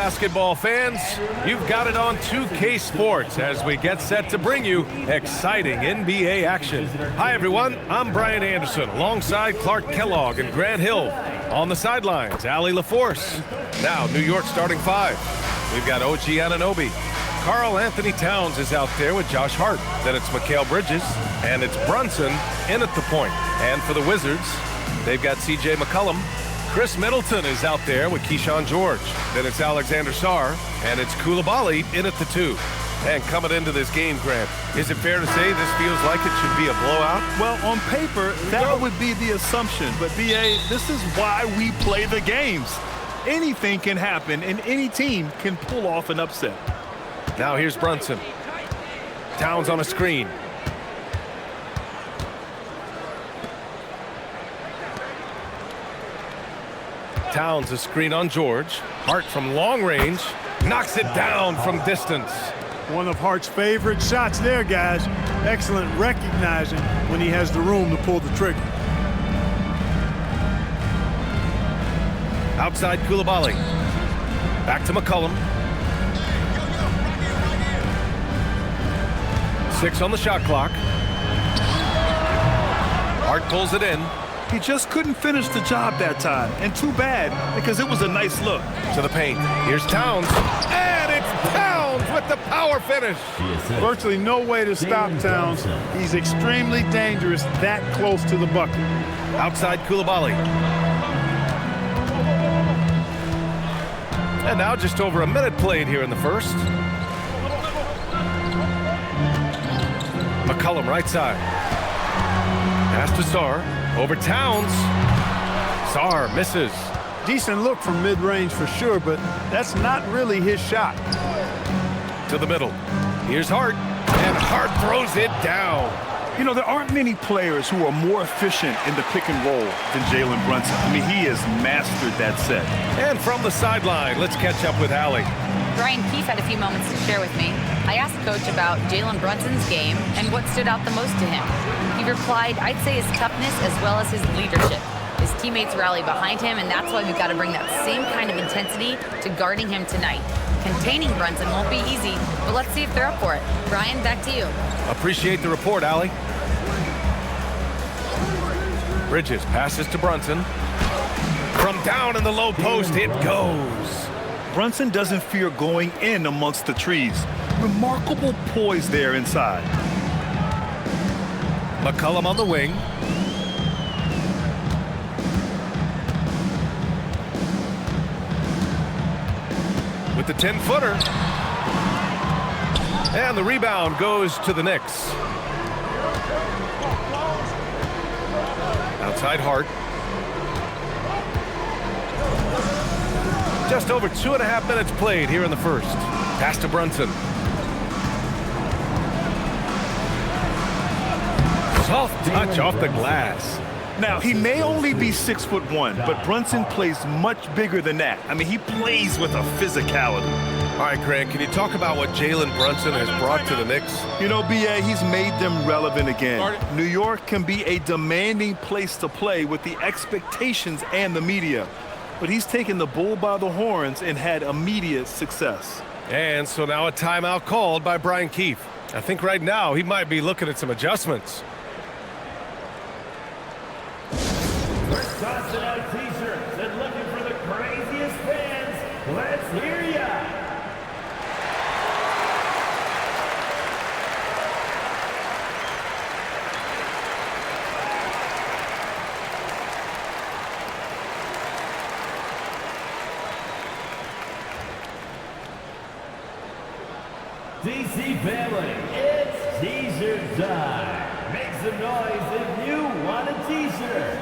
basketball fans. You've got it on 2K Sports as we get set to bring you exciting NBA action. Hi, everyone. I'm Brian Anderson alongside Clark Kellogg and Grant Hill. On the sidelines, Allie LaForce. Now, New York starting five. We've got OG Anunoby. Karl Anthony Towns is out there with Josh Hart. Then it's Mikal Bridges, and it's Brunson in at the point. And for the Wizards, they've got C.J. McCollum. Chris Middleton is out there with Keyshawn George. Then it's Alexander Sarr, and it's Coulibaly in at the two. And coming into this game, Grant, is it fair to say this feels like it should be a blowout? Well, on paper, that would be the assumption. But, B.A., this is why we play the games. Anything can happen, and any team can pull off an upset. Now here's Brunson. Towns on a screen. Towns a screen on George. Hart from long range knocks it down from distance. One of Hart's favorite shots there, guys. Excellent recognizing when he has the room to pull the trigger. Outside Coulibaly. Back to McCollum. 6 on the shot clock. Hart pulls it in. He just couldn't finish the job that time, and too bad, because it was a nice look. To the paint. Here's Towns, and it's Towns with the power finish. Virtually no way to stop Towns. He's extremely dangerous that close to the bucket. Outside Coulibaly. And now just over a minute played here in the first. McCollum right side. Pass to Sarr. Over Towns. Sarr misses. Decent look from mid-range for sure, but that's not really his shot. To the middle. Here's Hart. And Hart throws it down. You know, there aren't many players who are more efficient in the pick and roll than Jalen Brunson. I mean, he has mastered that set. And from the sideline, let's catch up with Allie. Brian Keefe had a few moments to share with me. I asked Coach about Jalen Brunson's game and what stood out the most to him. He replied, I'd say his toughness as well as his leadership. His teammates rally behind him, and that's why we've got to bring that same kind of intensity to guarding him tonight. Containing Brunson won't be easy, but let's see if they're up for it. Brian, back to you. Appreciate the report, Allie. Bridges passes to Brunson. From down in the low post, it goes. Brunson doesn't fear going in amongst the trees. Remarkable poise there inside. McCollum on the wing. With the 10-footer. And the rebound goes to the Knicks. Outside Hart. Just over 2.5 minutes played here in the first. Pass to Brunson. Soft touch off the glass. Now, he may only be 6'1", but Brunson plays much bigger than that. I mean, he plays with a physicality. All right, Grant, can you talk about what Jalen Brunson has brought to the Knicks? You know, B.A., he's made them relevant again. New York can be a demanding place to play with the expectations and the media. But he's taken the bull by the horns and had immediate success. And so now a timeout called by Brian Keefe. I think right now he might be looking at some adjustments. We're tossing out t-shirts and looking for the craziest fans. Let's hear ya! DC family, it's t-shirt time. Make some noise if you want a t-shirt.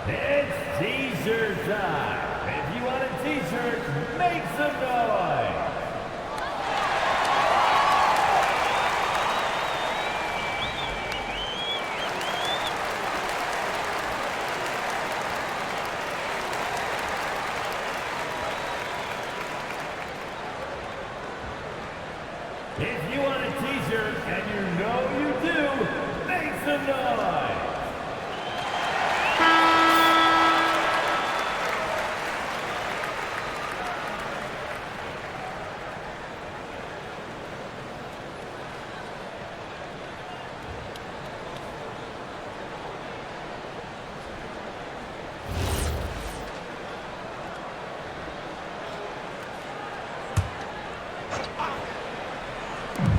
It's t-shirt time. If you want a t-shirt, make some noise. Caesar, and you know you do. Make some noise.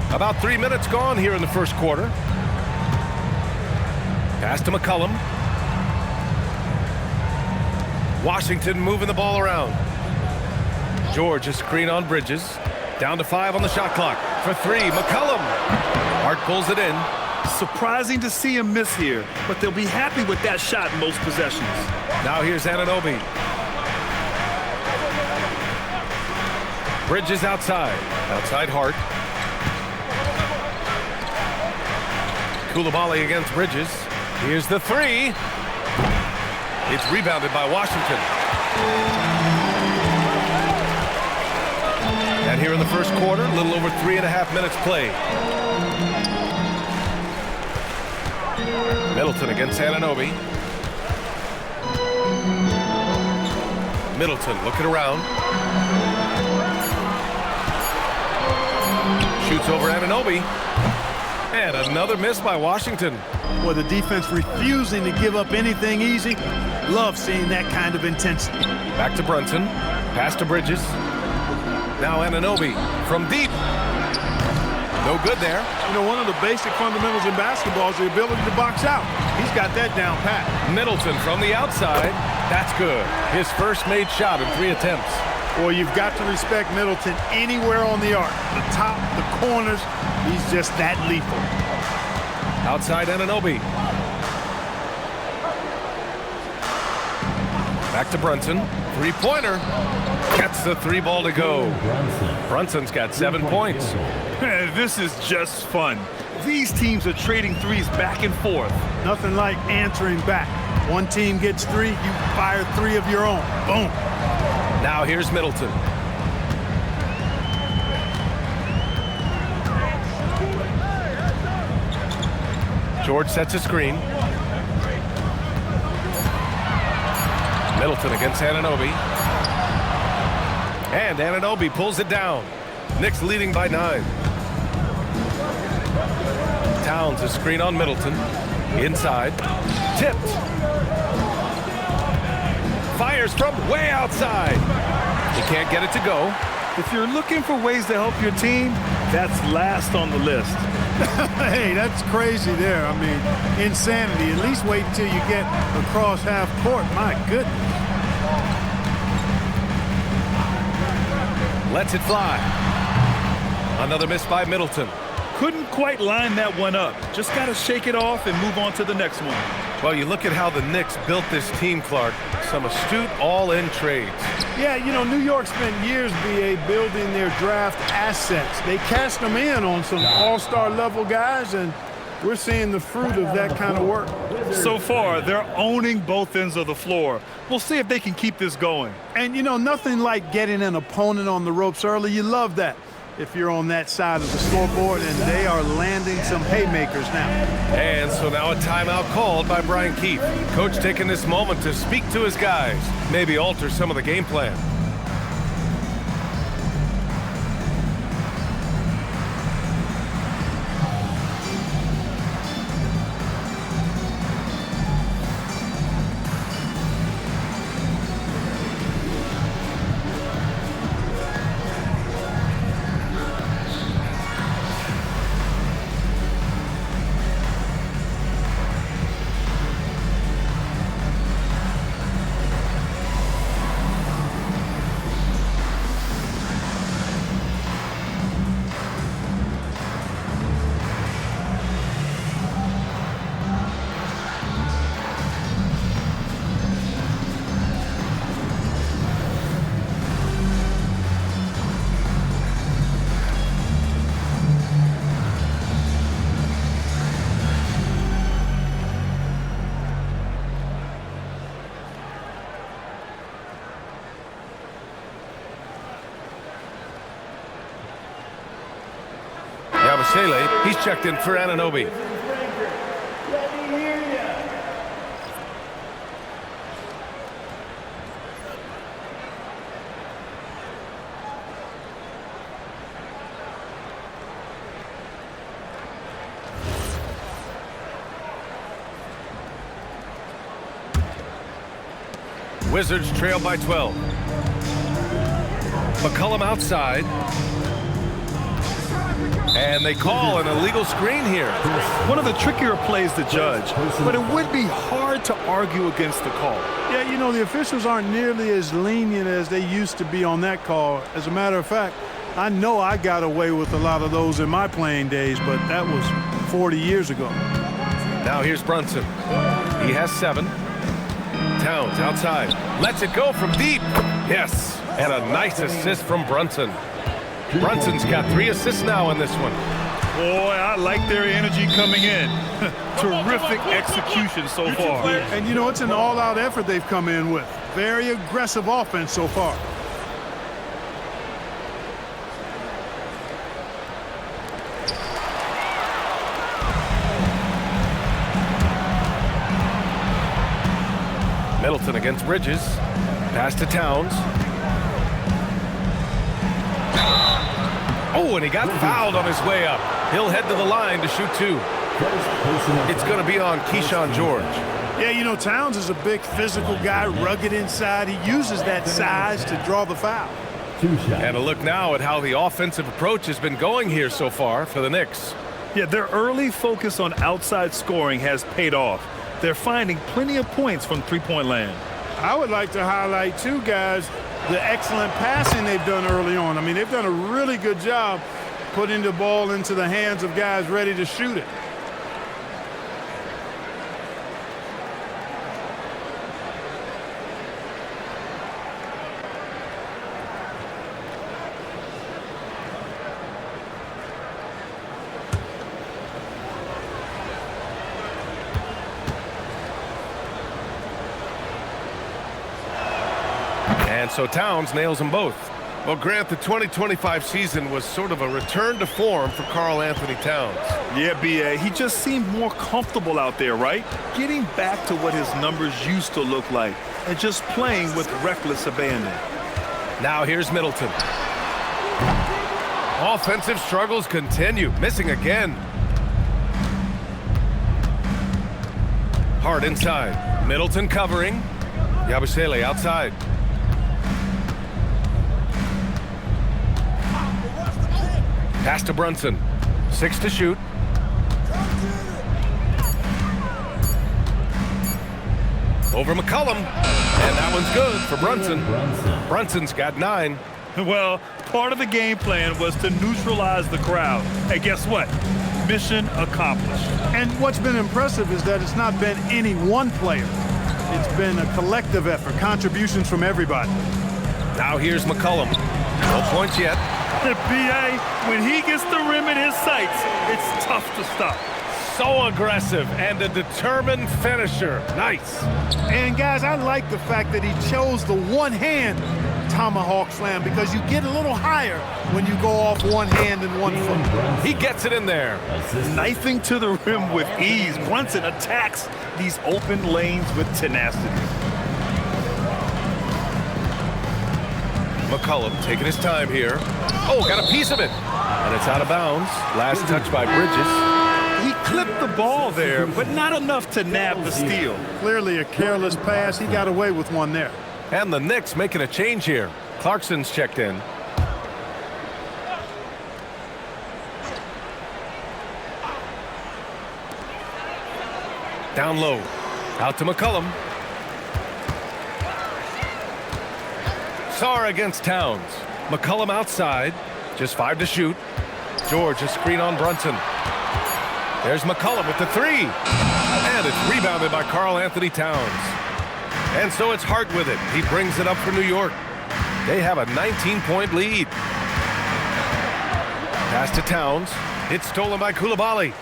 About 3 minutes gone here in the first quarter. Pass to McCollum. Washington moving the ball around. George, a screen on Bridges. Down to 5 on the shot clock. For 3, McCollum. Hart pulls it in. Surprising to see him miss here, but they'll be happy with that shot in most possessions. Now here's Anunoby. Bridges outside. Outside Hart. Coulibaly against Bridges. Here's the 3. It's rebounded by Washington. And here in the first quarter, a little over 3.5 minutes played. Middleton against Anunoby. Middleton looking around. Shoots over Anunoby. And another miss by Washington. Well, the defense refusing to give up anything easy. Love seeing that kind of intensity. Back to Brunson. Pass to Bridges. Now Anunoby from deep. No good there. You know, one of the basic fundamentals in basketball is the ability to box out. He's got that down pat. Middleton from the outside. That's good. His first made shot in 3 attempts. Well, you've got to respect Middleton anywhere on the arc. The top, the corners, he's just that lethal. Outside Anunoby. Back to Brunson. 3-pointer. Gets the 3 ball to go. Brunson's got 7 points. This is just fun. These teams are trading threes back and forth. Nothing like answering back. One team gets 3, you fire 3 of your own. Boom. Now here's Middleton. George sets a screen. Middleton against Anunoby. And Anunoby pulls it down. Knicks leading by 9. Towns a screen on Middleton. Inside. Tipped. Fires from way outside. He can't get it to go. If you're looking for ways to help your team, that's last on the list. Hey, that's crazy there. I mean, insanity. At least wait until you get across half court. My goodness. Lets it fly. Another miss by Middleton. Couldn't quite line that one up. Just got to shake it off and move on to the next one. Well, you look at how the Knicks built this team, Clark. Some astute all-in trades. Yeah, you know, New York spent years, BA, building their draft assets. They cashed them in on some all-star level guys, and we're seeing the fruit of that kind of work. So far, they're owning both ends of the floor. We'll see if they can keep this going. And, you know, nothing like getting an opponent on the ropes early. You love that if you're on that side of the scoreboard, and they are landing some haymakers now. And so now a timeout called by Brian Keefe. Coach taking this moment to speak to his guys, maybe alter some of the game plan. Yabusele, he's checked in for Anunoby. Wizards trail by 12. McCollum outside. And they call an illegal screen here. One of the trickier plays to judge, but it would be hard to argue against the call. Yeah, you know, the officials aren't nearly as lenient as they used to be on that call. As a matter of fact, I know I got away with a lot of those in my playing days, but that was 40 years ago. Now here's Brunson. He has 7. Towns outside. Lets it go from deep. Yes. And a nice assist from Brunson. Brunson's got 3 assists now in this one. Boy, I like their energy coming in. Terrific execution so far. And, you know, it's an all-out effort they've come in with. Very aggressive offense so far. Middleton against Bridges. Pass to Towns. Oh, and he got fouled on his way up. He'll head to the line to shoot 2. It's going to be on Keyshawn George. Yeah, you know, Towns is a big physical guy, rugged inside. He uses that size to draw the foul. And a look now at how the offensive approach has been going here so far for the Knicks. Yeah, their early focus on outside scoring has paid off. They're finding plenty of points from three-point land. I would like to highlight, too, guys, the excellent passing they've done early on. I mean, they've done a really good job putting the ball into the hands of guys ready to shoot it. And so Towns nails them both. Well, Grant, the 2025 season was sort of a return to form for Karl Anthony Towns. Yeah, B.A., he just seemed more comfortable out there, right? Getting back to what his numbers used to look like and just playing with reckless abandon. Now here's Middleton. Offensive struggles continue. Missing again. Hart inside. Middleton covering. Yabusele outside. Pass to Brunson. 6 to shoot. Over McCollum. And that one's good for Brunson. Brunson's got 9. Well, part of the game plan was to neutralize the crowd. And guess what? Mission accomplished. And what's been impressive is that it's not been any one player. It's been a collective effort, contributions from everybody. Now here's McCollum. No points yet. The B.A., when he gets the rim in his sights, it's tough to stop. So aggressive and a determined finisher. Nice. And, guys, I like the fact that he chose the one-hand tomahawk slam because you get a little higher when you go off one hand and one foot. He gets it in there. Knifing to the rim with ease. Brunson attacks these open lanes with tenacity. McCollum taking his time here. Oh, got a piece of it. And it's out of bounds. Last touch by Bridges. He clipped the ball there, but not enough to nab the steal. Clearly a careless pass. He got away with one there. And the Knicks making a change here. Clarkson's checked in. Down low. Out to McCollum. Sarr against Towns. McCollum outside. Just 5 to shoot. George a screen on Brunson. There's McCollum with the 3. And it's rebounded by Karl Anthony Towns. And so it's Hart with it. He brings it up for New York. They have a 19-point lead. Pass to Towns. It's stolen by Coulibaly.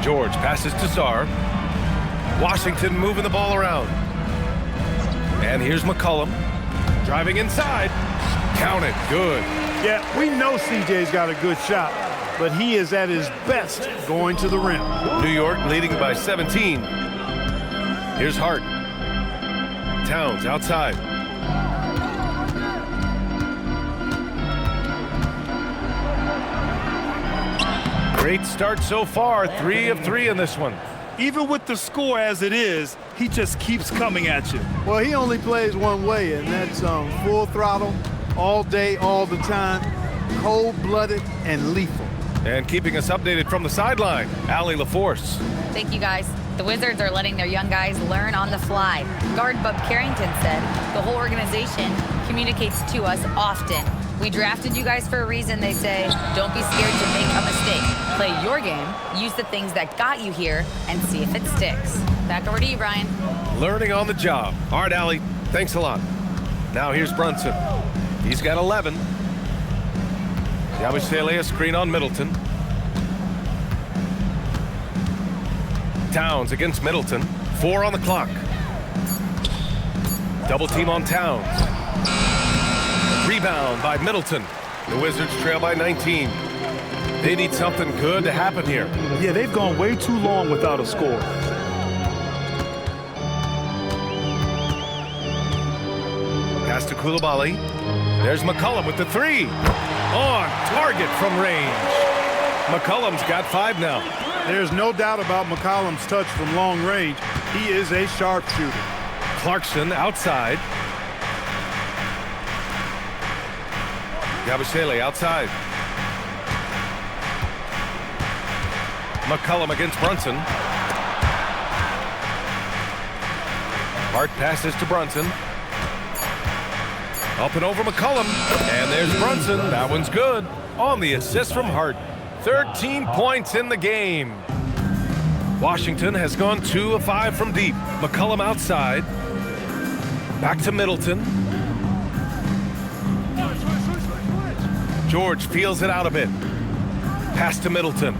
George passes to Sarr. Washington moving the ball around. And here's McCollum. Driving inside. Count it. Good. Yeah, we know CJ's got a good shot, but he is at his best going to the rim. New York leading by 17. Here's Hart. Towns outside. Great start so far. 3 of 3 in this one. Even with the score as it is, he just keeps coming at you. Well, he only plays one way, and that's full throttle, all day, all the time, cold-blooded and lethal. And keeping us updated from the sideline, Allie LaForce. Thank you, guys. The Wizards are letting their young guys learn on the fly. Guard Bub Carrington said the whole organization communicates to us often. We drafted you guys for a reason, they say. Don't be scared to make a mistake. Play your game, use the things that got you here, and see if it sticks. Back over to you, Brian. Learning on the job. All right, Allie, thanks a lot. Now here's Brunson. He's got 11. Yabusele, screen on Middleton. Towns against Middleton. 4 on the clock. Double team on Towns. Rebound by Middleton. The Wizards trail by 19. They need something good to happen here. Yeah, they've gone way too long without a score. Pass to Coulibaly. There's McCollum with the 3. On target from range. McCollum's got 5 now. There's no doubt about McCollum's touch from long range. He is a sharpshooter. Clarkson outside. Yabusele outside. McCollum against Brunson. Hart passes to Brunson. Up and over McCollum. And there's Brunson. That one's good. On the assist from Hart. 13 points in the game. Washington has gone 2 of 5 from deep. McCollum outside. Back to Middleton. George feels it out a bit. Pass to Middleton.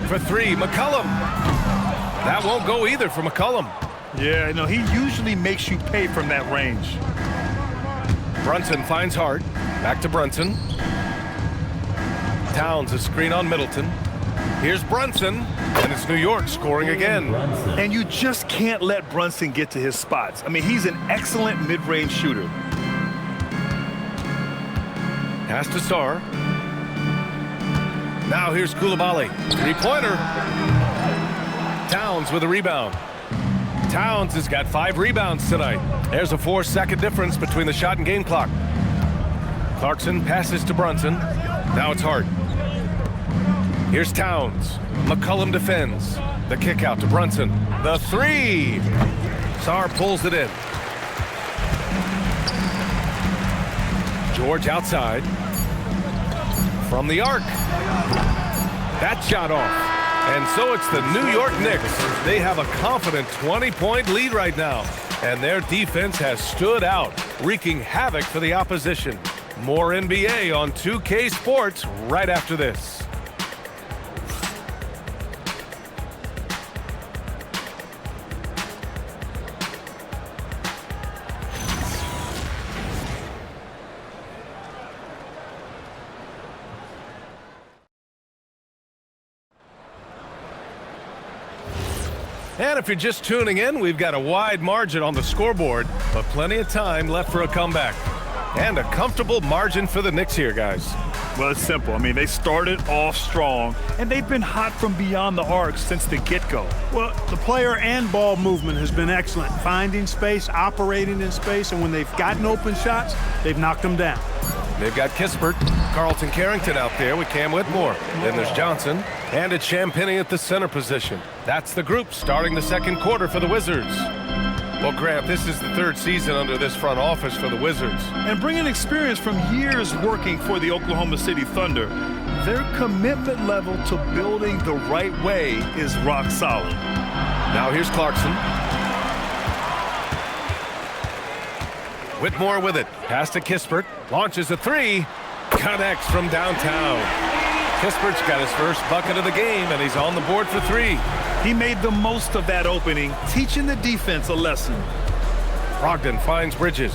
For 3, McCollum. That won't go either for McCollum. Yeah, no, he usually makes you pay from that range. Brunson finds Hart. Back to Brunson. Towns a screen on Middleton. Here's Brunson, and it's New York scoring again. And you just can't let Brunson get to his spots. I mean, he's an excellent mid-range shooter. Pass to Sarr. Now here's Coulibaly. 3-pointer. Towns with a rebound. Towns has got 5 rebounds tonight. There's a 4-second difference between the shot and game clock. Clarkson passes to Brunson. Now it's Hart. Here's Towns. McCollum defends. The kick out to Brunson. The 3. Sarr pulls it in. George outside. From the arc. That shot off. And so it's the New York Knicks. They have a confident 20-point lead right now. And their defense has stood out, wreaking havoc for the opposition. More NBA on 2K Sports right after this. And if you're just tuning in, we've got a wide margin on the scoreboard, but plenty of time left for a comeback. And a comfortable margin for the Knicks here, guys. Well, it's simple. I mean, they started off strong, and they've been hot from beyond the arc since the get-go. Well, the player and ball movement has been excellent. Finding space, operating in space, and when they've gotten open shots, they've knocked them down. They've got Kispert, Carlton Carrington out there with Cam Whitmore. Then there's Johnson, and it's Champagnie at the center position. That's the group starting the second quarter for the Wizards. Well, Grant, this is the 3rd season under this front office for the Wizards. And bringing experience from years working for the Oklahoma City Thunder, their commitment level to building the right way is rock solid. Now here's Clarkson. Whitmore with it. Pass to Kispert. Launches a 3. Connects from downtown. Kispert's got his first bucket of the game, and he's on the board for 3. He made the most of that opening, teaching the defense a lesson. Brogdon finds Bridges.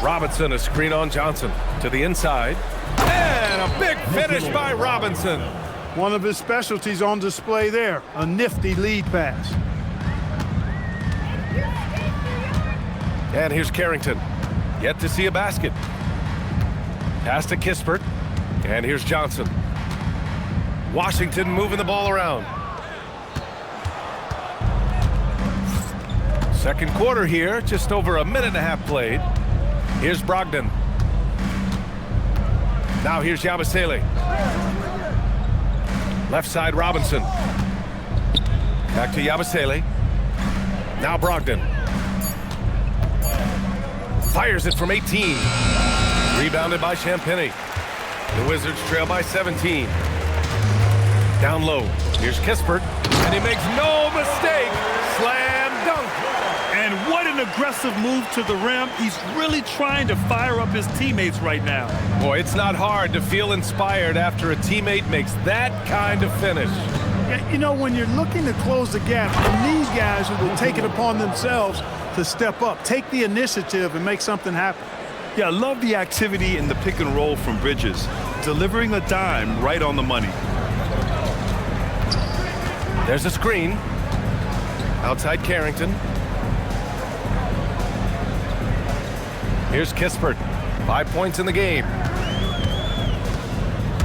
Robinson, a screen on Johnson. To the inside. And a big finish by Robinson. One of his specialties on display there, a nifty lead pass. And here's Carrington. Yet to see a basket. Pass to Kispert. And here's Johnson. Washington moving the ball around. Second quarter here, just over a minute and a half played. Here's Brogdon. Now here's Yabusele. Left side Robinson. Back to Yabusele. Now Brogdon. Fires it from 18. Rebounded by Champagnie. The Wizards trail by 17. Down low. Here's Kispert. And he makes no mistake. Slam dunk. And what an aggressive move to the rim. He's really trying to fire up his teammates right now. Boy, it's not hard to feel inspired after a teammate makes that kind of finish. Yeah, you know, when you're looking to close the gap, you need guys who will take it upon themselves to step up, take the initiative, and make something happen. Yeah, I love the activity in the pick and roll from Bridges, delivering a dime right on the money. There's a screen. Outside Carrington. Here's Kispert. 5 points in the game.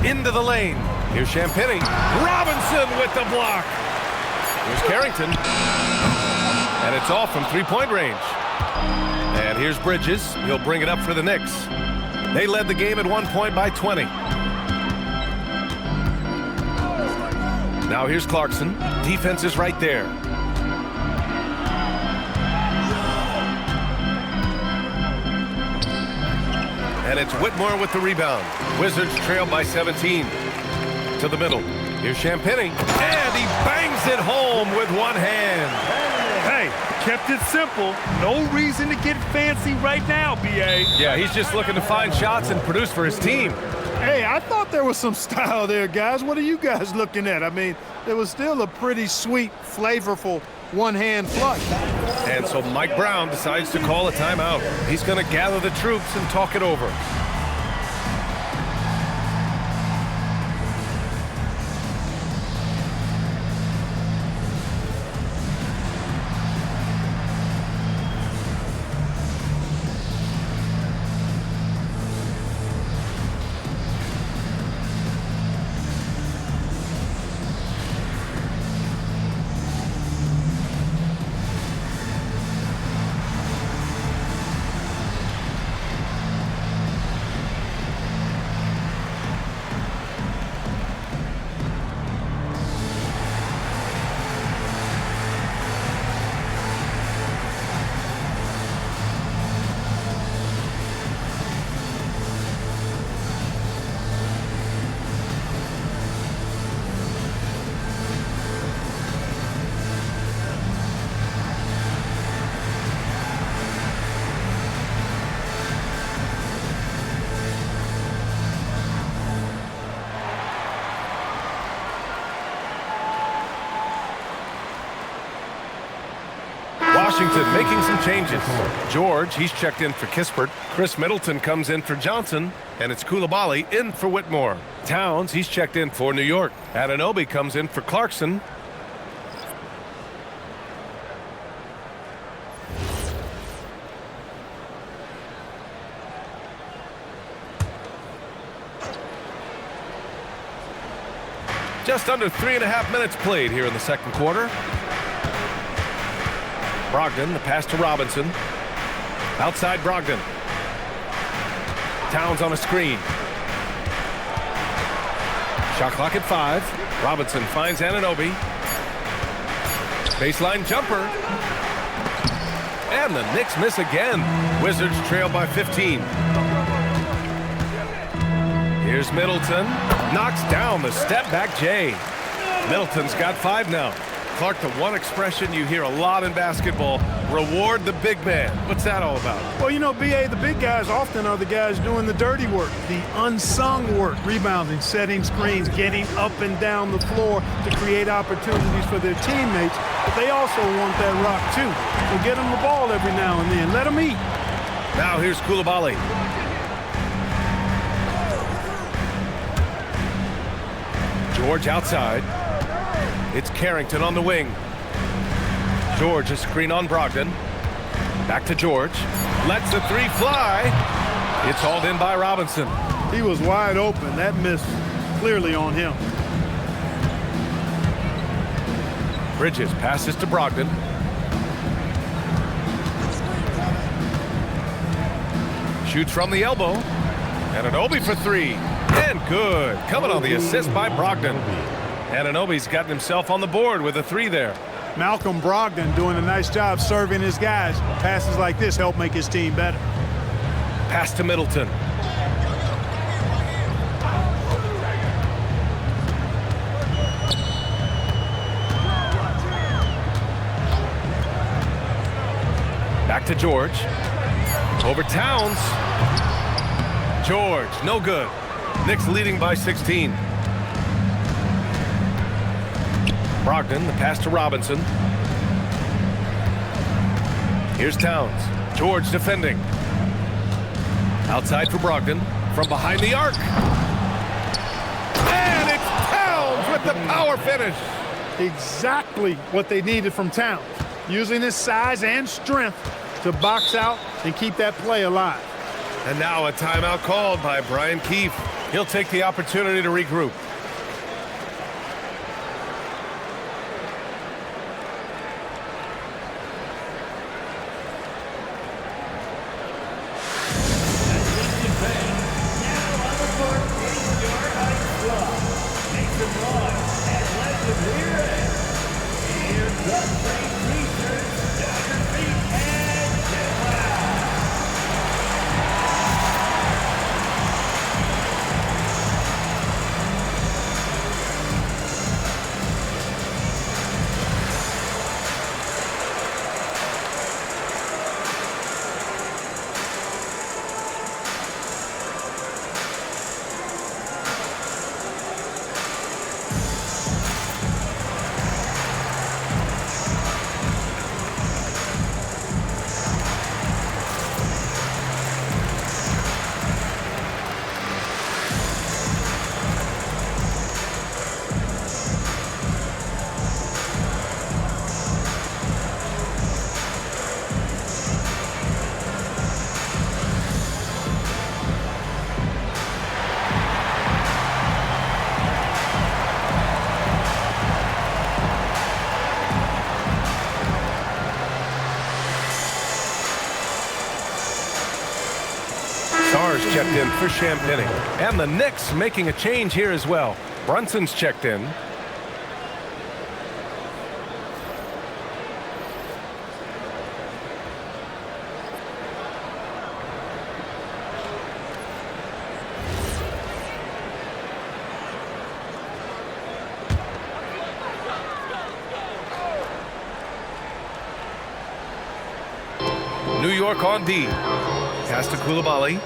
Into the lane. Here's Champagnie. Robinson with the block. Here's Carrington. And it's off from three-point range. And here's Bridges. He'll bring it up for the Knicks. They led the game at 1 point by 20. Now here's Clarkson. Defense is right there. And it's Whitmore with the rebound. Wizards trail by 17. To the middle. Here's Champagnie. And he bangs it home with one hand. Hey, kept it simple. No reason to get fancy right now, B.A. Yeah, he's just looking to find shots and produce for his team. Hey, I thought there was some style there, guys. What are you guys looking at? I mean, it was still a pretty sweet, flavorful one-hand flush. And so Mike Brown decides to call a timeout. He's going to gather the troops and talk it over. Washington making some changes. George, he's checked in for Kispert. Chris Middleton comes in for Johnson. And it's Coulibaly in for Whitmore. Towns, he's checked in for New York. Anunoby comes in for Clarkson. Just under 3.5 minutes played here in the second quarter. Brogdon, the pass to Robinson. Outside Brogdon. Towns on a screen. Shot clock at 5. Robinson finds Anunoby. Baseline jumper. And the Knicks miss again. Wizards trail by 15. Here's Middleton. Knocks down the step back Jay. Middleton's got 5 now. Clark, the one expression you hear a lot in basketball, reward the big man. What's that all about? Well, you know, B.A., the big guys often are the guys doing the dirty work, the unsung work, rebounding, setting screens, getting up and down the floor to create opportunities for their teammates. But they also want that rock, too. So get them the ball every now and then. Let them eat. Now here's Coulibaly. George outside. It's Carrington on the wing. George, a screen on Brogdon. Back to George. Lets the three fly. It's hauled in by Robinson. He was wide open. That miss clearly on him. Bridges passes to Brogdon. Shoots from the elbow. Anunoby for three. And good. Coming on the assist by Brogdon. Anunoby's gotten himself on the board with a three there. Malcolm Brogdon doing a nice job serving his guys. Passes like this help make his team better. Pass to Middleton. Back to George. Over Towns. George, no good. Knicks leading by 16. Brogdon, the pass to Robinson. Here's Towns. George defending. Outside for Brogdon. From behind the arc. And it's Towns with the power finish. Exactly what they needed from Towns. Using his size and strength to box out and keep that play alive. And now a timeout called by Brian Keefe. He'll take the opportunity to regroup. Checked in for Champagny. And the Knicks making a change here as well. Brunson's checked in. New York on D. Pass to Coulibaly.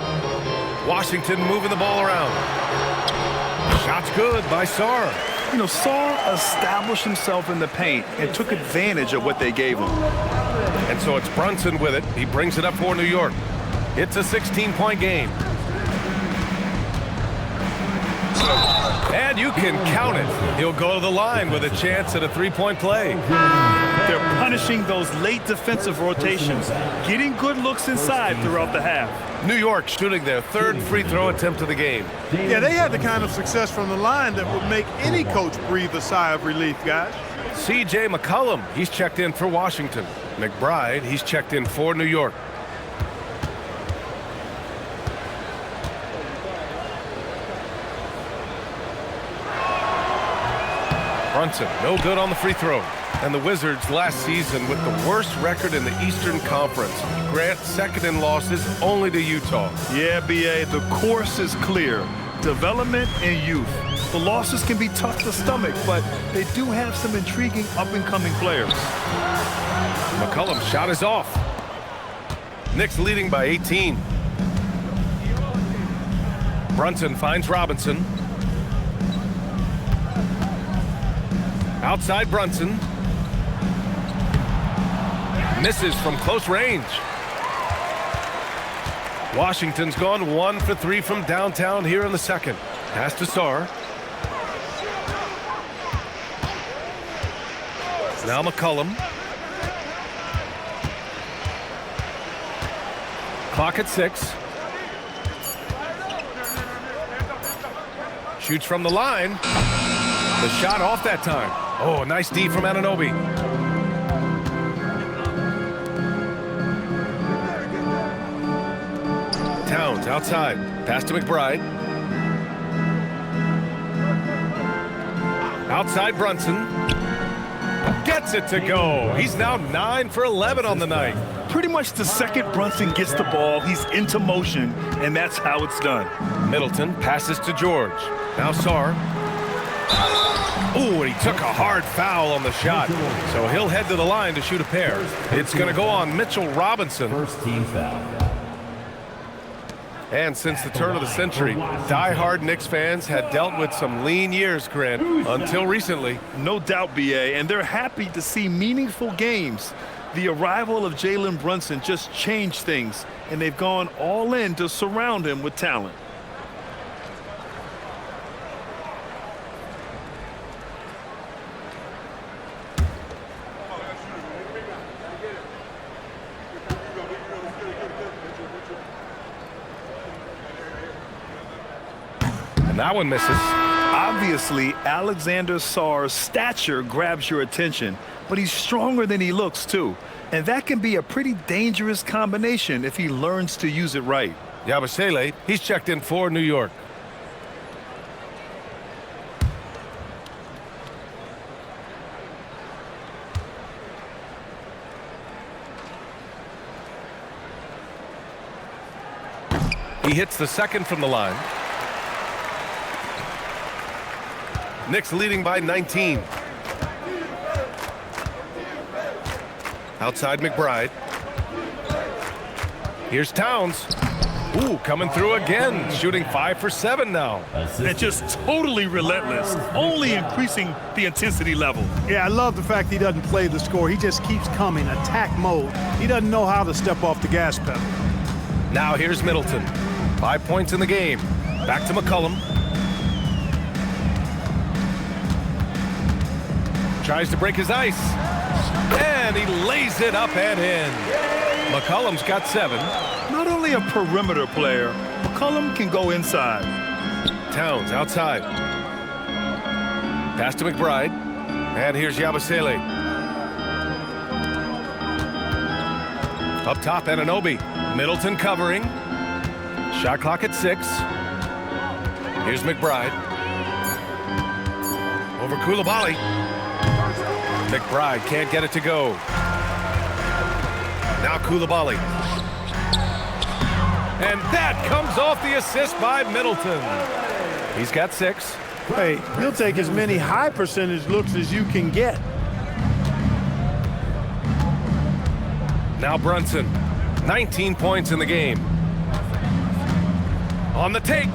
Washington moving the ball around. Shot's good by Sarr. You know, Sarr established himself in the paint and took advantage of what they gave him. And so it's Brunson with it. He brings it up for New York. It's a 16-point game. And you can count it. He'll go to the line with a chance at a three-point play. They're punishing those late defensive rotations, getting good looks inside throughout the half. New York shooting their third free throw attempt of the game. Yeah, they had the kind of success from the line that would make any coach breathe a sigh of relief, guys. C.J. McCollum, he's checked in for Washington. McBride, he's checked in for New York. Brunson, no good on the free throw. And the Wizards last season with the worst record in the Eastern Conference. Grant second in losses only to Utah. Yeah, B.A., the course is clear. Development and youth. The losses can be tough to stomach, but they do have some intriguing up-and-coming players. McCollum's shot is off. Knicks leading by 18. Brunson finds Robinson. Outside Brunson. Misses from close range. Washington's gone 1 for 3 from downtown here in the second. Pass to Sarr. Now McCollum. Clock at 6. Shoots from the line. The shot off that time. Oh, nice D from Anunoby. Towns outside. Pass to McBride. Outside Brunson. Gets it to go. He's now 9 for 11 on the night. Pretty much the second Brunson gets the ball, he's into motion, and that's how it's done. Middleton passes to George. Now Sarr. Ooh, and he took a hard foul on the shot. So he'll head to the line to shoot a pair. It's going to go on Mitchell Robinson. First team foul. And since the turn of the century, die-hard Knicks fans had dealt with some lean years, Grant, until recently. No doubt, BA, and they're happy to see meaningful games. The arrival of Jalen Brunson just changed things, and they've gone all in to surround him with talent. And that one misses. Obviously, Alexander Sarr's stature grabs your attention, but he's stronger than he looks, too. And that can be a pretty dangerous combination if he learns to use it right. Yabusele, he's checked in for New York. He hits the second from the line. Knicks leading by 19. Outside McBride. Here's Towns. Ooh, coming through again. Shooting 5 for 7 now. And just totally relentless, only increasing the intensity level. Yeah, I love the fact he doesn't play the score. He just keeps coming, attack mode. He doesn't know how to step off the gas pedal. Now here's Middleton. 5 points in the game. Back to McCollum. Tries to break his ice. And he lays it up and in. McCollum's got 7. Not only a perimeter player, McCollum can go inside. Towns outside. Pass to McBride. And here's Yabusele. Up top, Anunoby. Middleton covering. Shot clock at 6. Here's McBride. Over Coulibaly. McBride can't get it to go. Now Coulibaly. And that comes off the assist by Middleton. He's got 6. Hey, he'll take as many high percentage looks as you can get. Now Brunson. 19 points in the game. On the take.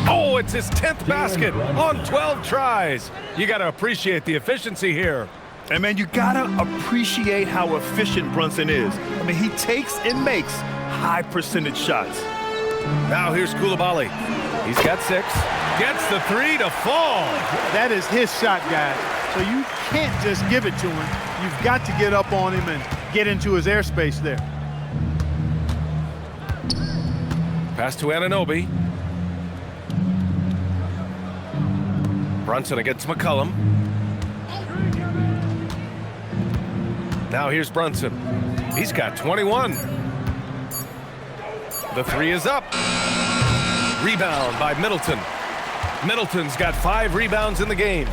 Oh, it's his 10th basket on 12 tries. You got to appreciate the efficiency here. And, man, you got to appreciate how efficient Brunson is. I mean, he takes and makes high percentage shots. Now here's Coulibaly. He's got 6. Gets the 3 to fall. That is his shot, guys. So you can't just give it to him. You've got to get up on him and get into his airspace there. Pass to Anunoby. Brunson against McCollum. Now here's Brunson. He's got 21. The 3 is up. Rebound by Middleton. Middleton's got 5 rebounds in the game.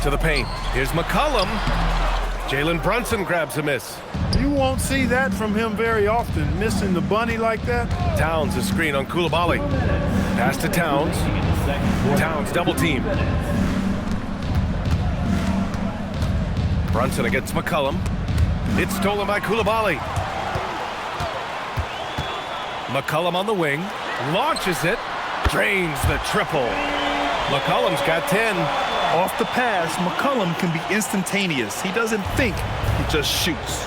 To the paint. Here's McCollum. Jalen Brunson grabs a miss. You won't see that from him very often, missing the bunny like that. Towns a screen on Coulibaly. Pass to Towns. second quarter. Towns double team. Brunson against McCollum. It's stolen by Coulibaly. McCollum on the wing. Launches it. Drains the triple. McCollum's got 10. Off the pass, McCollum can be instantaneous. He doesn't think, he just shoots.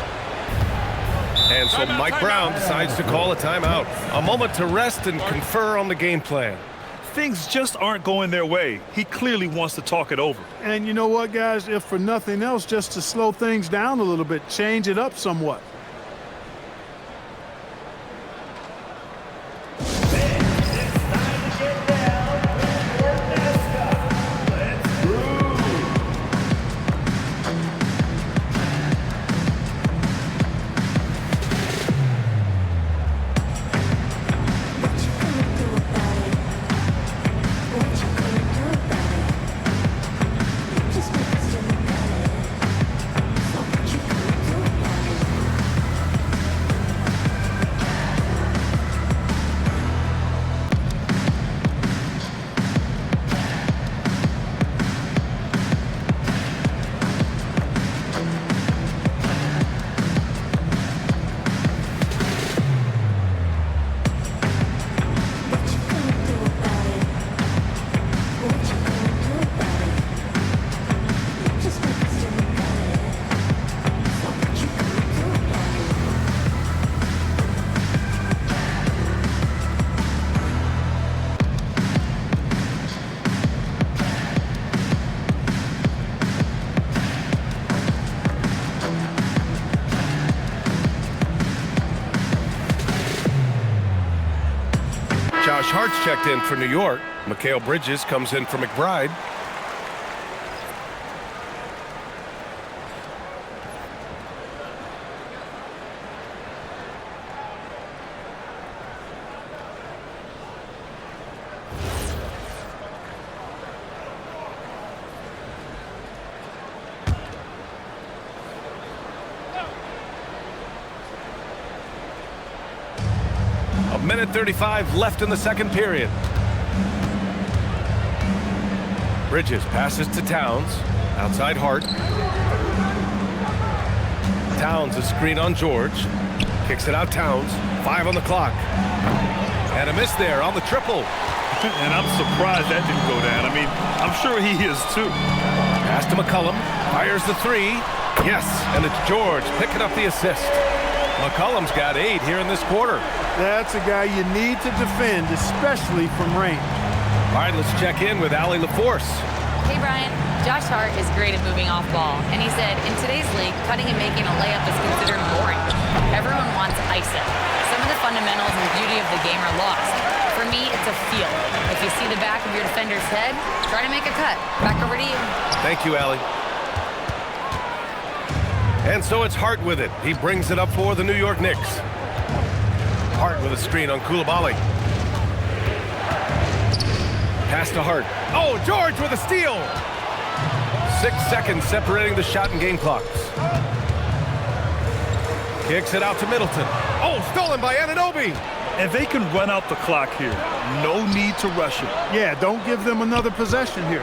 And so Mike Brown decides to call a timeout. A moment to rest and confer on the game plan. Things just aren't going their way. He clearly wants to talk it over. And you know what, guys? If for nothing else, just to slow things down a little bit, change it up somewhat. Josh Hart's checked in for New York. Mikal Bridges comes in for McBride. Minute 35 left in the second period. Bridges passes to Towns. Outside Hart. Towns a screen on George. Kicks it out Towns. 5 on the clock. And a miss there on the triple. And I'm surprised that didn't go down. I mean, I'm sure he is too. Pass to McCollum. Fires the 3. Yes, and it's George picking up the assist. McCollum's got 8 here in this quarter. That's a guy you need to defend, especially from range. All right, let's check in with Allie LaForce. Hey, Brian. Josh Hart is great at moving off ball, and he said, in today's league, cutting and making a layup is considered boring. Everyone wants ISO. Some of the fundamentals and beauty of the game are lost. For me, it's a feel. If you see the back of your defender's head, try to make a cut. Back over to you. Thank you, Allie. And so it's Hart with it. He brings it up for the New York Knicks. Hart with a screen on Coulibaly. Pass to Hart. Oh, George with a steal. 6 seconds separating the shot and game clocks. Kicks it out to Middleton. Oh, stolen by Anunoby. And they can run out the clock here. No need to rush it. Yeah, don't give them another possession here.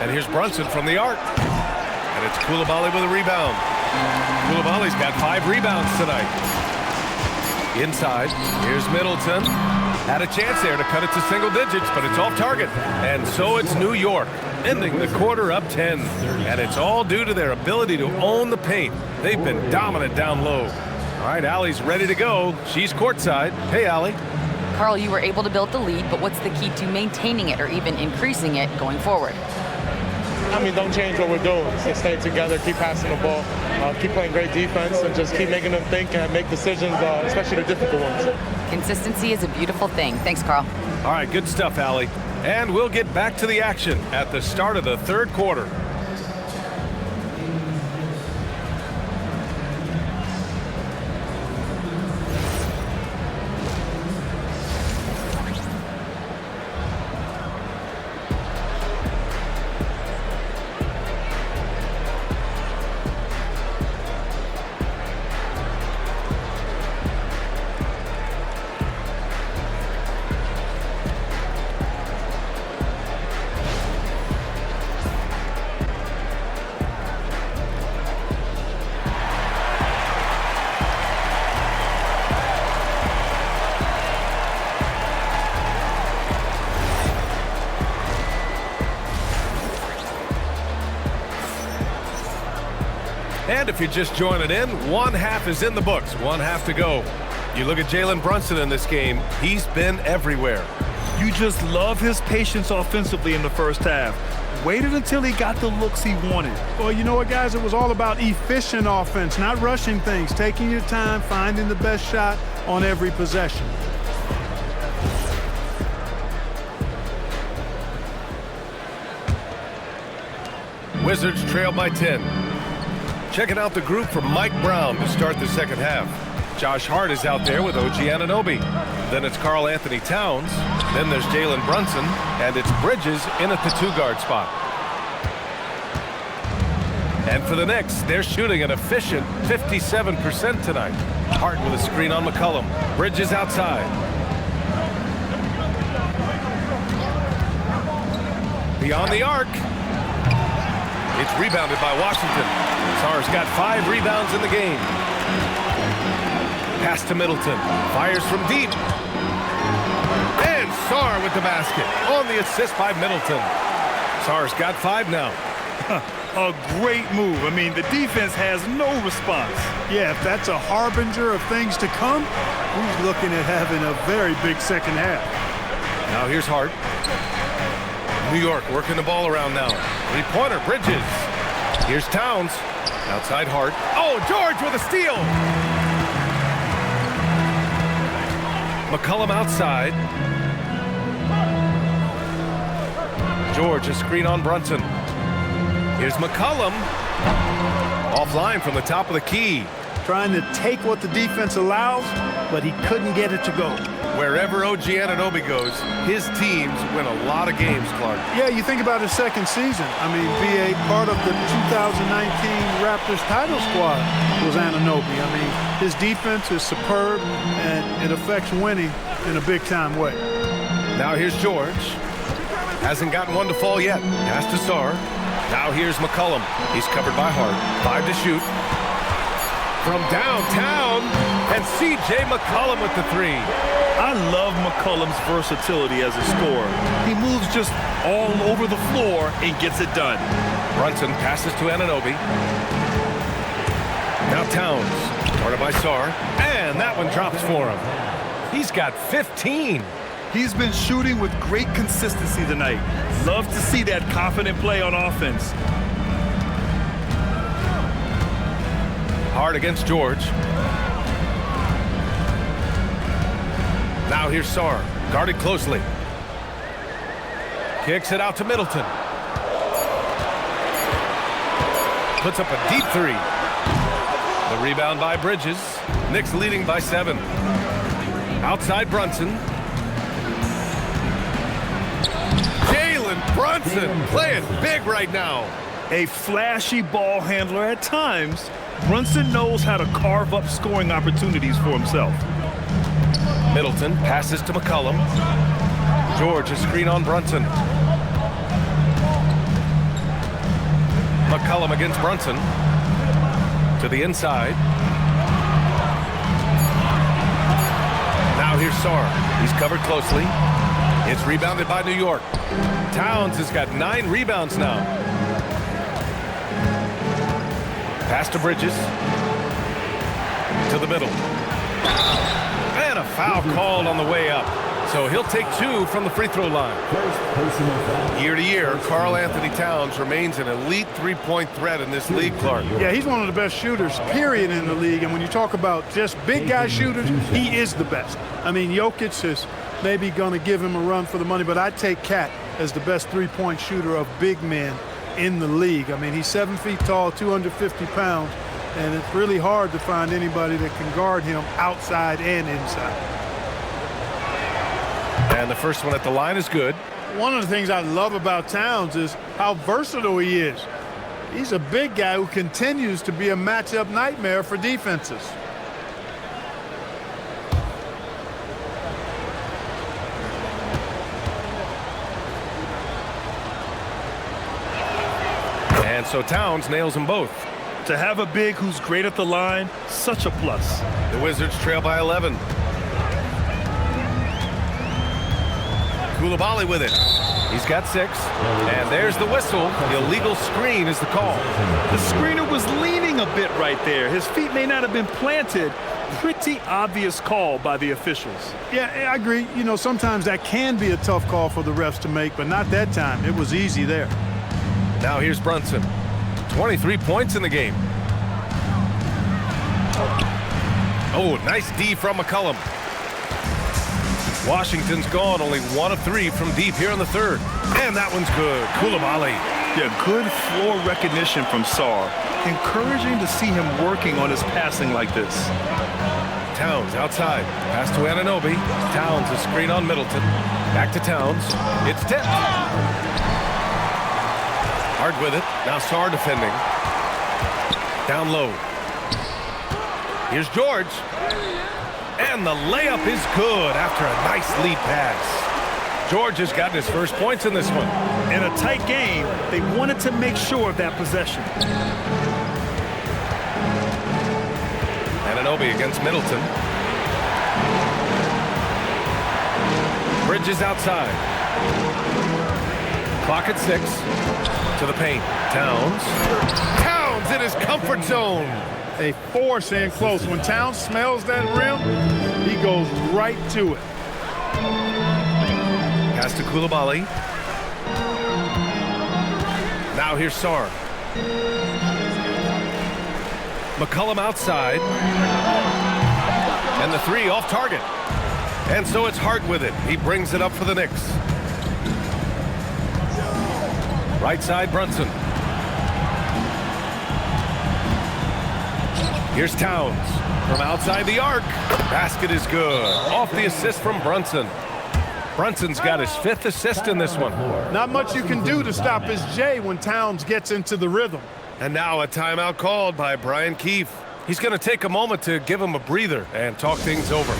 And here's Brunson from the arc. And it's Coulibaly with a rebound. Coulibaly's got 5 rebounds tonight. Inside, here's Middleton. Had a chance there to cut it to single digits, but it's off target. And so it's New York, ending the quarter up 10. And it's all due to their ability to own the paint. They've been dominant down low. All right, Allie's ready to go. She's courtside. Hey, Allie. Carl, you were able to build the lead, but what's the key to maintaining it or even increasing it going forward? I mean, don't change what we're doing. So stay together, keep passing the ball, keep playing great defense, and just keep making them think and make decisions, especially the difficult ones. Consistency is a beautiful thing. Thanks, Carl. All right, good stuff, Allie. And we'll get back to the action at the start of the third quarter. And if you're just joining in, one half is in the books, one half to go. You look at Jalen Brunson in this game, he's been everywhere. You just love his patience offensively in the first half. Waited until he got the looks he wanted. Well, you know what, guys? It was all about efficient offense, not rushing things, taking your time, finding the best shot on every possession. Wizards trail by 10. Checking out the group from Mike Brown to start the second half. Josh Hart is out there with OG Anunoby. Then it's Karl Anthony Towns. Then there's Jalen Brunson. And it's Bridges in at the 2-guard spot. And for the Knicks, they're shooting an efficient 57% tonight. Hart with a screen on McCollum. Bridges outside. Beyond the arc. It's rebounded by Washington. Sarr's got 5 rebounds in the game. Pass to Middleton. Fires from deep. And Sarr with the basket. On the assist by Middleton. Sarr's got 5 now. A great move. I mean, the defense has no response. Yeah, if that's a harbinger of things to come, he's looking at having a very big second half. Now here's Hart. New York working the ball around now. Three-pointer, Bridges. Here's Towns. Outside Hart. Oh, George with a steal. McCollum outside. George, a screen on Brunson. Here's McCollum. Offline from the top of the key. Trying to take what the defense allows, but he couldn't get it to go. Wherever OG Anunoby goes, his teams win a lot of games, Clark. Yeah, you think about his second season. I mean, be a part of the 2019 Raptors title squad was Anunoby. I mean, his defense is superb, and it affects winning in a big-time way. Now here's George. Hasn't gotten one to fall yet. Pass to Sarr. Now here's McCollum. He's covered by Hart. 5 to shoot. From downtown, and C.J. McCollum with the 3. I love McCollum's versatility as a scorer. He moves just all over the floor and gets it done. Brunson passes to Anunoby. Now Towns, guarded by Sarr, and that one drops for him. He's got 15. He's been shooting with great consistency tonight. Love to see that confident play on offense. Hard against George. Now here's Sarr, guarded closely. Kicks it out to Middleton. Puts up a deep 3. The rebound by Bridges. Knicks leading by 7. Outside Brunson. Jalen Brunson playing big right now. A flashy ball handler at times, Brunson knows how to carve up scoring opportunities for himself. Middleton passes to McCollum. George, a screen on Brunson. McCollum against Brunson. To the inside. Now here's Sarr. He's covered closely. It's rebounded by New York. Towns has got 9 rebounds now. Pass to Bridges. To the middle. And a foul called on the way up. So he'll take 2 from the free throw line. Year to year, Karl Anthony Towns remains an elite three-point threat in this league, Clark. Yeah, he's one of the best shooters, period, in the league. And when you talk about just big guy shooters, he is the best. I mean, Jokic is maybe going to give him a run for the money, but I'd take Cat as the best three-point shooter of big men in the league. I mean, he's 7 feet tall, 250 pounds, and it's really hard to find anybody that can guard him outside and inside. And the first one at the line is good. One of the things I love about Towns is how versatile he is. He's a big guy who continues to be a matchup nightmare for defenses. And so Towns nails them both. To have a big who's great at the line, such a plus. The Wizards trail by 11. Coulibaly with it. He's got 6. And there's the whistle. The illegal screen is the call. The screener was leaning cheating a bit right there. His feet may not have been planted. Pretty obvious call by the officials. Yeah, I agree. You know, sometimes that can be a tough call for the refs to make, but not that time. It was easy there. Now here's Brunson. 23 points in the game. Oh, nice D from McCollum. Washington's gone only 1 of 3 from deep here in the third. And that one's good. Coulibaly. Yeah, good floor recognition from Sarr. Encouraging to see him working on his passing like this. Towns outside. Pass to Anunoby. Towns a screen on Middleton. Back to Towns. It's tipped. Hard with it. Now Sarr defending. Down low. Here's George. And the layup is good after a nice lead pass. George has gotten his first points in this one. In a tight game, they wanted to make sure of that possession. Anunoby against Middleton. Bridges outside. Clock at 6. To the paint. Towns. Towns in his comfort zone. A force in close. When Towns smells that rim, he goes right to it. Pass to Coulibaly. Now here's Sarr. McCollum outside. And the 3 off target. And so it's Hart with it. He brings it up for the Knicks. Right side, Brunson. Here's Towns from outside the arc. Basket is good. Off the assist from Brunson. Brunson's got his 5th assist in this one. Not much you can do to stop his J when Towns gets into the rhythm. And now a timeout called by Brian Keefe. He's going to take a moment to give him a breather and talk things over.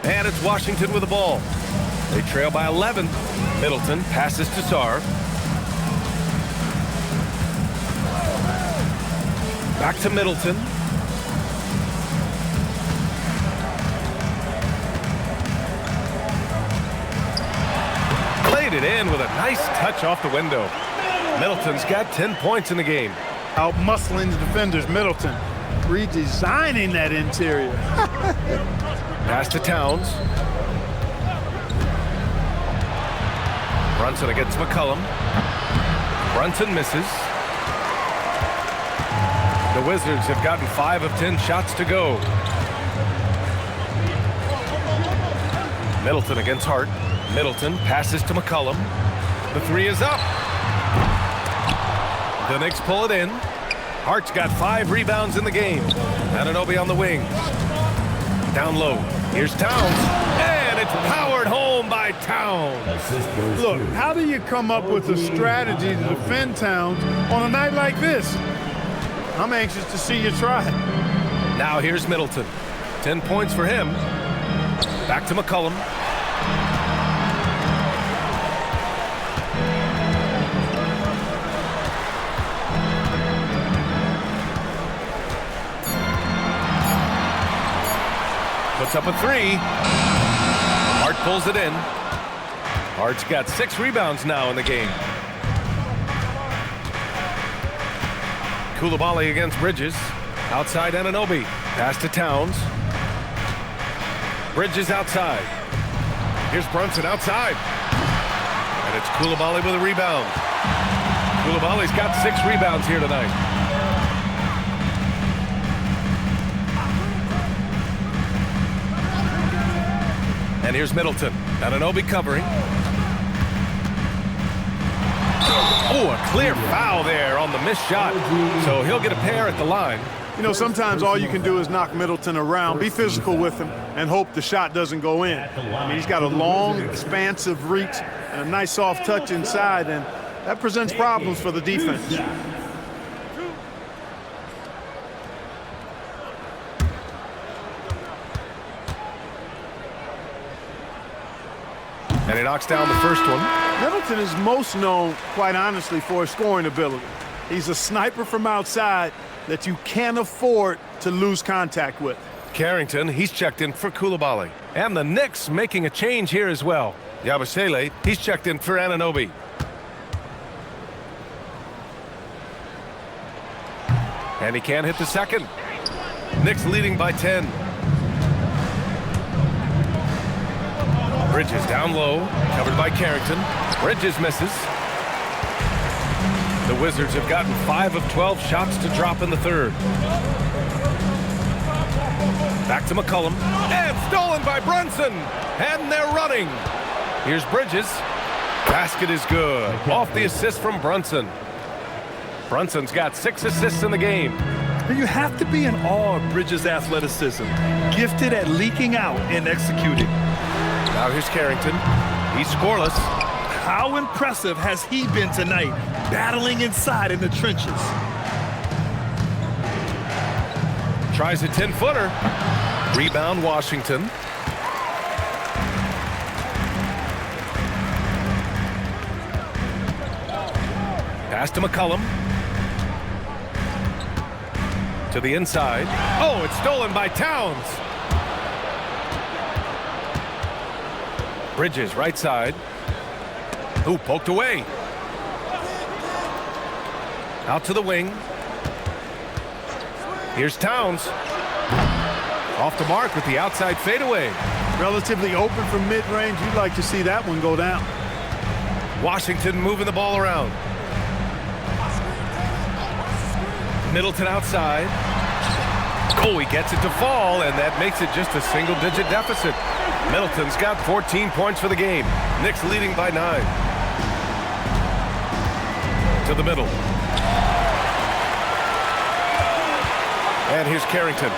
And it's Washington with the ball. They trail by 11. Middleton passes to Sarr. Back to Middleton. Played it in with a nice touch off the window. Middleton's got 10 points in the game. Out muscling the defenders, Middleton. Redesigning that interior. Pass to Towns. Brunson against McCollum. Brunson misses. The Wizards have gotten 5 of 10 shots to go. Middleton against Hart. Middleton passes to McCollum. The 3 is up. The Knicks pull it in. Hart's got 5 rebounds in the game. Anunoby on the wing. Down low. Here's Towns. And it's powered home by Towns. Look, how do you come up with a strategy to defend Towns on a night like this? I'm anxious to see you try it. Now here's Middleton. 10 points for him. Back to McCollum. puts up a three. Hart pulls it in. Hart's got 6 rebounds now in the game. Coulibaly against Bridges. Outside Anunoby. Pass to Towns. Bridges outside. Here's Brunson outside. And it's Coulibaly with a rebound. Coulibaly's got 6 rebounds here tonight. And here's Middleton. Anunoby covering. Oh, a clear foul there on the missed shot. So he'll get a pair at the line. You know, sometimes all you can do is knock Middleton around, be physical with him, and hope the shot doesn't go in. I mean, he's got a long, expansive reach and a nice soft touch inside, and that presents problems for the defense. And he knocks down the first one. Middleton is most known, quite honestly, for his scoring ability. He's a sniper from outside that you can't afford to lose contact with. Carrington, he's checked in for Coulibaly. And the Knicks making a change here as well. Yabusele, he's checked in for Anunoby. And he can't hit the second. Knicks leading by 10. Bridges down low, covered by Carrington. Bridges misses. The Wizards have gotten 5 of 12 shots to drop in the third. Back to McCollum. And stolen by Brunson. And they're running. Here's Bridges. Basket is good. Off the assist from Brunson. Brunson's got 6 assists in the game. You have to be in awe of Bridges' athleticism. Gifted at leaking out and executing. Now here's Carrington. He's scoreless. How impressive has he been tonight, battling inside in the trenches? Tries a 10-footer. Rebound Washington. Pass to McCollum. To the inside. Oh, it's stolen by Towns. Bridges, right side. Ooh, poked away. Out to the wing. Here's Towns. Off the mark with the outside fadeaway. Relatively open from mid-range. You'd like to see that one go down. Washington moving the ball around. Middleton outside. Oh, he gets it to fall, and that makes it just a single-digit deficit. Middleton's got 14 points for the game. Knicks leading by 9. To the middle. And here's Carrington.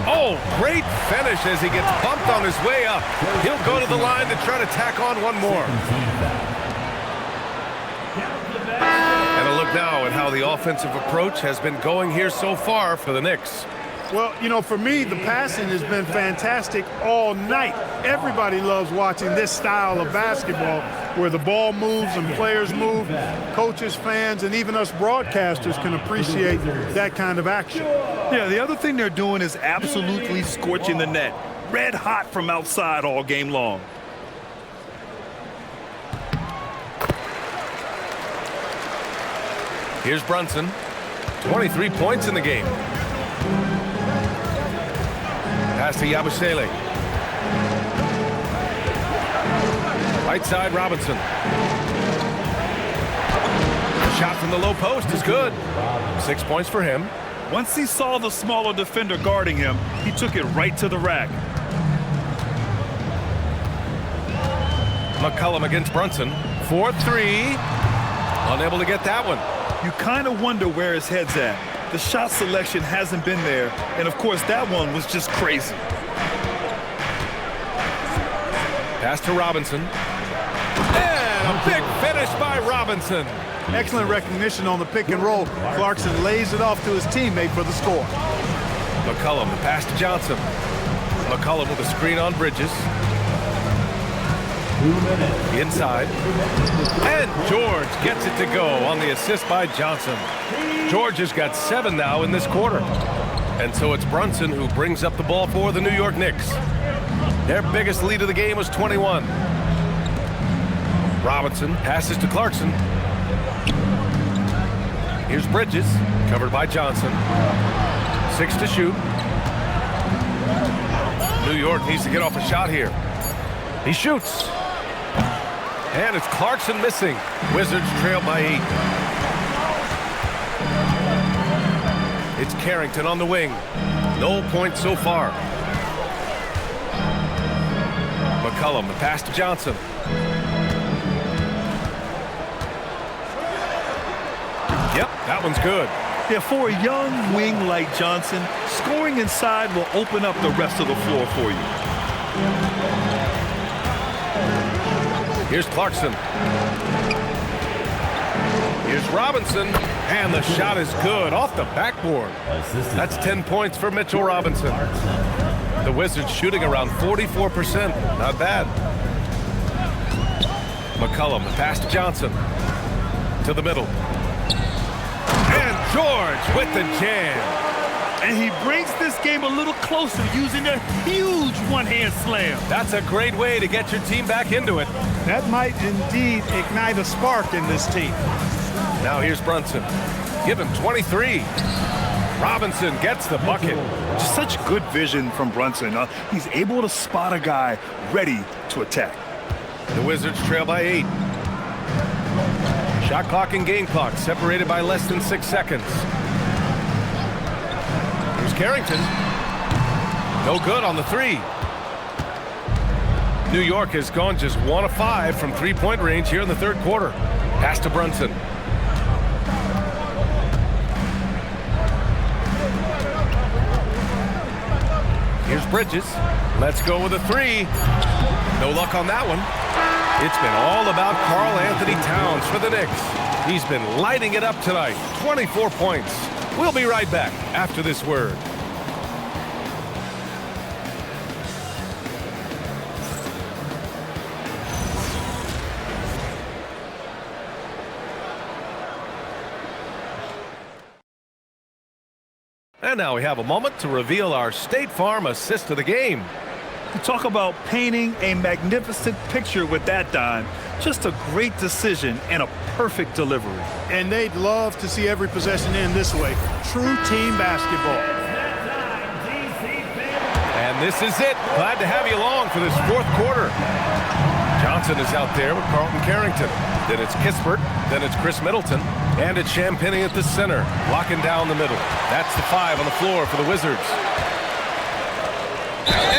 Oh, great finish as he gets bumped on his way up. He'll go to the line to try to tack on one more. And a look now at how the offensive approach has been going here so far for the Knicks. Well, you know, for me, the passing has been fantastic all night. Everybody loves watching this style of basketball where the ball moves and players move. Coaches, fans, and even us broadcasters can appreciate that kind of action. Yeah, the other thing they're doing is absolutely scorching the net. Red hot from outside all game long. Here's Brunson. 23 points in the game. Pass to Yabusele. Right side, Robinson. Shot from the low post is good. 6 points for him. Once he saw the smaller defender guarding him, he took it right to the rack. McCollum against Brunson. 4-3. Unable to get that one. You kind of wonder where his head's at. The shot selection hasn't been there, and of course that one was just crazy. Pass to Robinson. And a big finish by Robinson. Excellent recognition on the pick and roll. Clarkson lays it off to his teammate for the score. McCollum, the pass to Johnson. McCollum with a screen on Bridges. Inside. And George gets it to go on the assist by Johnson. George has got 7 now in this quarter. And so it's Brunson who brings up the ball for the New York Knicks. Their biggest lead of the game was 21. Robinson passes to Clarkson. Here's Bridges, covered by Johnson. 6 to shoot. New York needs to get off a shot here. He shoots. And it's Clarkson missing. Wizards trail by 8. It's Carrington on the wing. No points so far. McCollum, the pass to Johnson. Yep, that one's good. Yeah, for a young wing like Johnson, scoring inside will open up the rest of the floor for you. Here's Clarkson. Here's Robinson, and the shot is good off the backboard. That's 10 points for Mitchell Robinson. The Wizards shooting around 44%. Not bad. McCollum, the pass to Johnson. To the middle. And George with the jam. And he brings this game a little closer using a huge one-hand slam. That's a great way to get your team back into it. That might indeed ignite a spark in this team. Now here's Brunson. Give him 23. Robinson gets the bucket. Just such good vision from Brunson. He's able to spot a guy ready to attack. The Wizards trail by 8. Shot clock and game clock separated by less than 6 seconds. Here's Carrington. No good on the 3. New York has gone just 1 of 5 from three-point range here in the third quarter. Pass to Brunson. Here's Bridges. Let's go with a 3. No luck on that one. It's been all about Karl Anthony Towns for the Knicks. He's been lighting it up tonight. 24 points. We'll be right back after this word. And now we have a moment to reveal our State Farm assist of the game. You talk about painting a magnificent picture with that dime. Just a great decision and a perfect delivery. And they'd love to see every possession end this way. True team basketball. And this is it. Glad to have you along for this fourth quarter. Johnson is out there with Carlton Carrington. Then it's Kispert. Then it's Chris Middleton. And it's Champagnie at the center, locking down the middle. That's the 5 on the floor for the Wizards.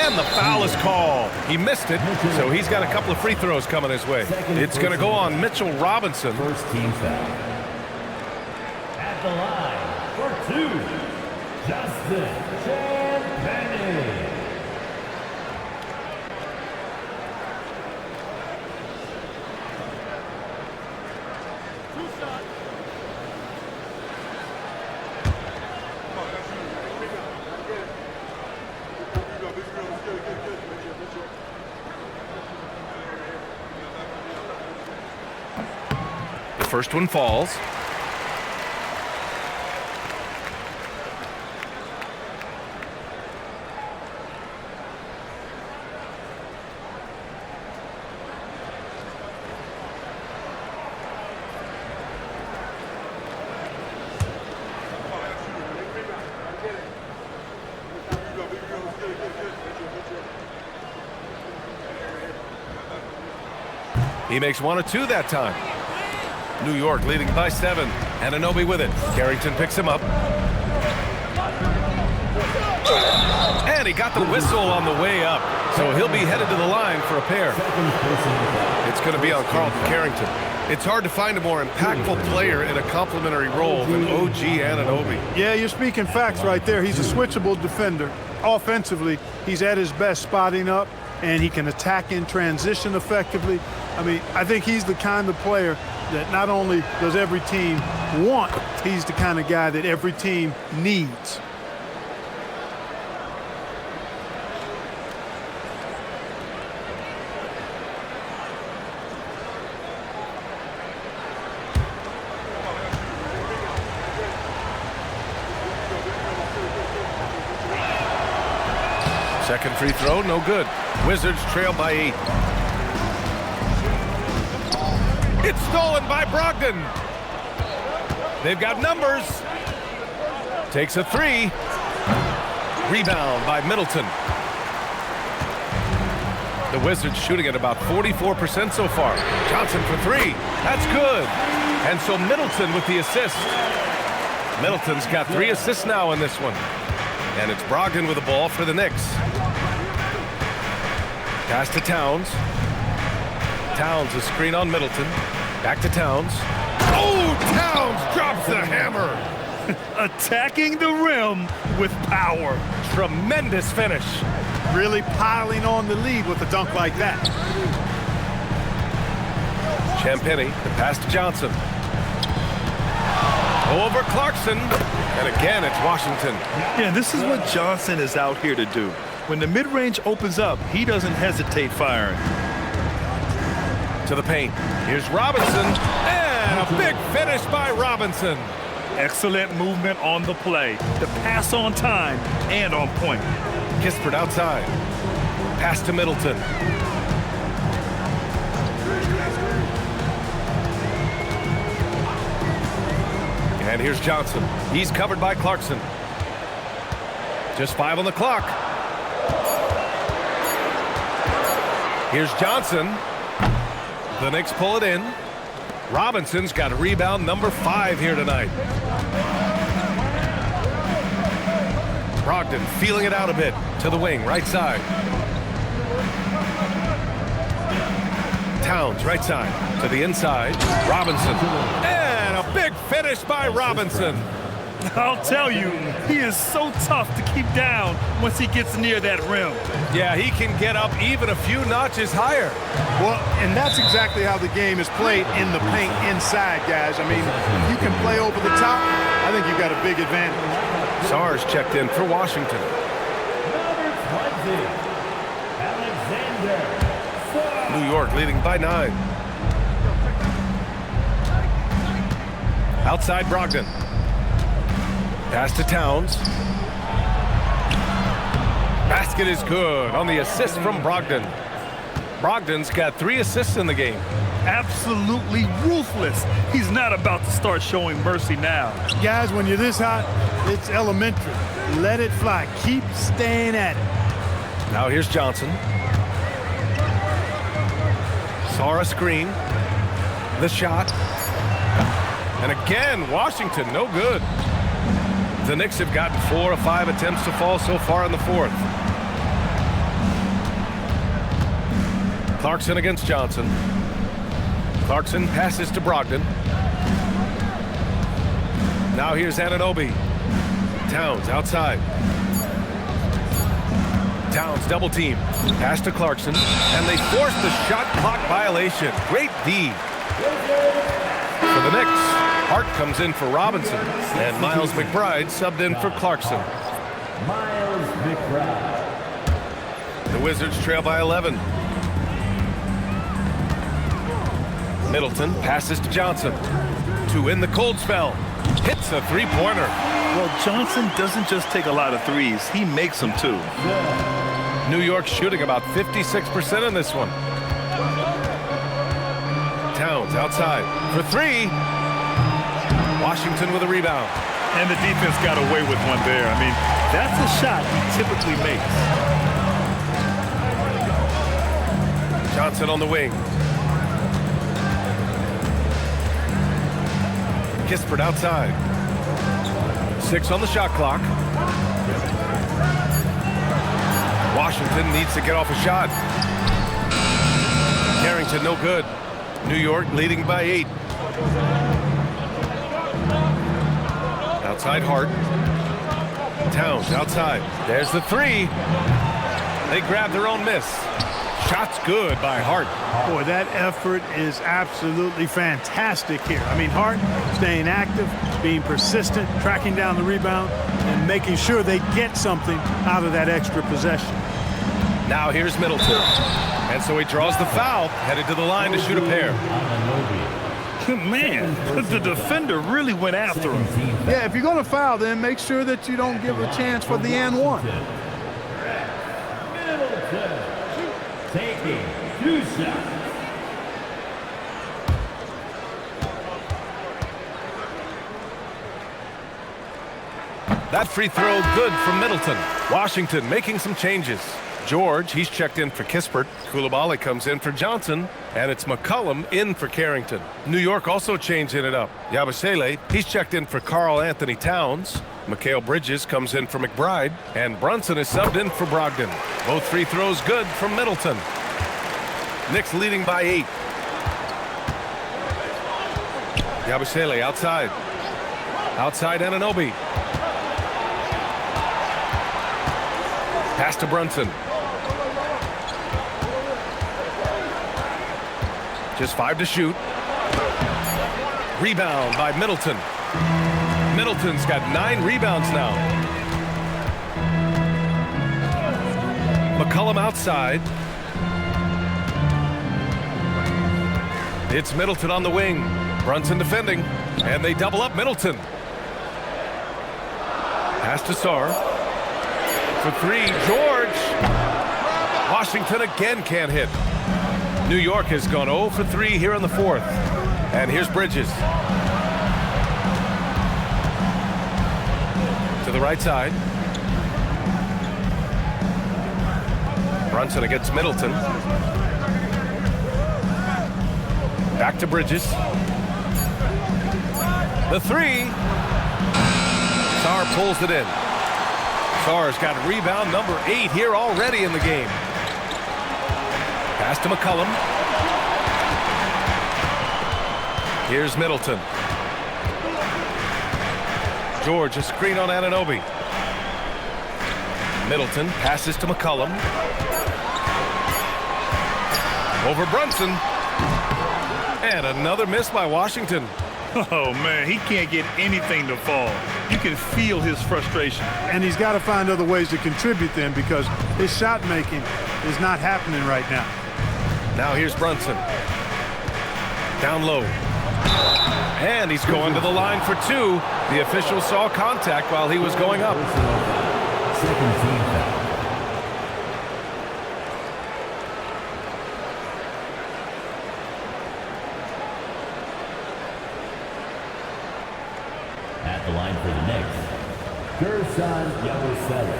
And the foul is called. He missed it, so he's got a couple of free throws coming his way. It's going to go on Mitchell Robinson. First team foul. At the line for 2, Justin Champagnie. First one falls. He makes 1 or 2 that time. New York leading by 7. Anunoby with it. Carrington picks him up. And he got the whistle on the way up. So he'll be headed to the line for a pair. It's going to be on Carlton Carrington. It's hard to find a more impactful player in a complementary role than OG Anunoby. Yeah, you're speaking facts right there. He's a switchable defender. Offensively, he's at his best spotting up, and he can attack in transition effectively. I mean, I think he's the kind of player that not only does every team want, he's the kind of guy that every team needs. Second free throw, no good. Wizards trail by 8. It's stolen by Brogdon. They've got numbers. Takes a 3. Rebound by Middleton. The Wizards shooting at about 44% so far. Johnson for 3. That's good. And so Middleton with the assist. Middleton's got 3 assists now in this one. And it's Brogdon with the ball for the Knicks. Pass to Towns. Towns, a screen on Middleton. Back to Towns. Oh, Towns drops the hammer. Attacking the rim with power. Tremendous finish. Really piling on the lead with a dunk like that. Champagny, the pass to Johnson. Over Clarkson. And again, it's Washington. Yeah, this is what Johnson is out here to do. When the mid-range opens up, he doesn't hesitate firing. To the paint. Here's Robinson. And a big finish by Robinson. Excellent movement on the play. The pass on time and on point. Kispert outside. Pass to Middleton. And here's Johnson. He's covered by Clarkson. Just 5 on the clock. Here's Johnson. The Knicks pull it in. Robinson's got a rebound number 5 here tonight. Brogdon feeling it out a bit to the wing, right side. Towns, right side to the inside. Robinson. And a big finish by Robinson. I'll tell you, he is so tough to keep down once he gets near that rim. Yeah, he can get up even a few notches higher. Well, and that's exactly how the game is played in the paint inside, guys. I mean, if you can play over the top, I think you've got a big advantage. Sars checked in for Washington. New York leading by 9. Outside Brogdon. Pass to Towns. Basket is good on the assist from Brogdon. Brogdon's got 3 assists in the game. Absolutely ruthless. He's not about to start showing mercy now. Guys, when you're this hot, it's elementary. Let it fly. Keep staying at it. Now here's Johnson. Saw a screen. The shot. And again, Washington, no good. The Knicks have gotten 4 of 5 attempts to fall so far in the 4th. Clarkson against Johnson. Clarkson passes to Brogdon. Now here's Anunoby. Towns outside. Towns double team. Pass to Clarkson. And they force the shot clock violation. Great D. For the Knicks. Hart comes in for Robinson, and Miles McBride subbed in for Clarkson. Miles McBride. The Wizards trail by 11. Middleton passes to Johnson. 2 in the cold spell. Hits a 3-pointer. Well, Johnson doesn't just take a lot of threes. He makes them too. New York shooting about 56% in this one. Towns outside for 3. Washington with a rebound. And the defense got away with one there. I mean, that's a shot he typically makes. Johnson on the wing. Kispert outside. 6 on the shot clock. Washington needs to get off a shot. Carrington no good. New York leading by 8. Outside Hart. Towns outside. There's the 3. They grab their own miss. Shot's good by Hart. Boy, that effort is absolutely fantastic here. I mean, Hart staying active, being persistent, tracking down the rebound, and making sure they get something out of that extra possession. Now here's Middleton. And so he draws the foul, headed to the line to shoot a pair. Man, the defender really went after him. Yeah, if you're going to foul, then make sure that you don't give a chance for the and one. taking 2 shots. That free throw good from Middleton. Washington making some changes. George, he's checked in for Kispert. Coulibaly comes in for Johnson. And it's McCollum in for Carrington. New York also changing it up. Yabusele, he's checked in for Karl Anthony Towns. Mikal Bridges comes in for McBride. And Brunson is subbed in for Brogdon. Both free throws good from Middleton. Knicks leading by 8. Yabusele outside. Outside Anunoby. Pass to Brunson. Just 5 to shoot. Rebound by Middleton. Middleton's got 9 rebounds now. McCollum outside. It's Middleton on the wing. Brunson defending. And they double up Middleton. Pass to Sarr. For 3, George. Washington again can't hit. New York has gone 0 for 3 here in the 4th. And here's Bridges. To the right side. Brunson against Middleton. Back to Bridges. The 3. Sarr pulls it in. Sarr's got rebound number 8 here already in the game. Pass to McCollum. Here's Middleton. George, a screen on Anunoby. Middleton passes to McCollum. Over Brunson. And another miss by Washington. Oh, man, he can't get anything to fall. You can feel his frustration. And he's got to find other ways to contribute then, because his shot making is not happening right now. Now here's Brunson. Down low. And he's going to the line for 2. The official saw contact while he was going up. Second team foul. At the line for the Knicks, Gerson Yabusele,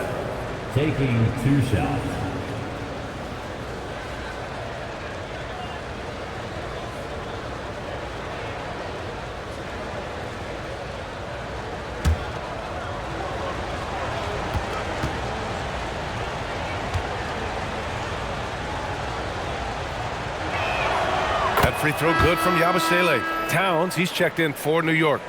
taking 2 shots. That free throw good from Yabusele. Towns, he's checked in for New York.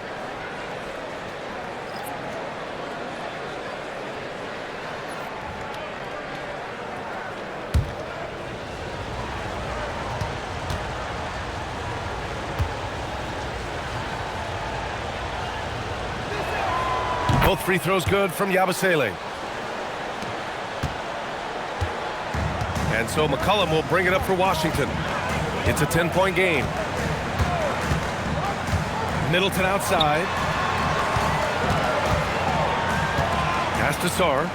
Both free throws good from Yabusele. And so McCollum will bring it up for Washington. It's a 10-point game. Middleton outside. Pass to Sarr.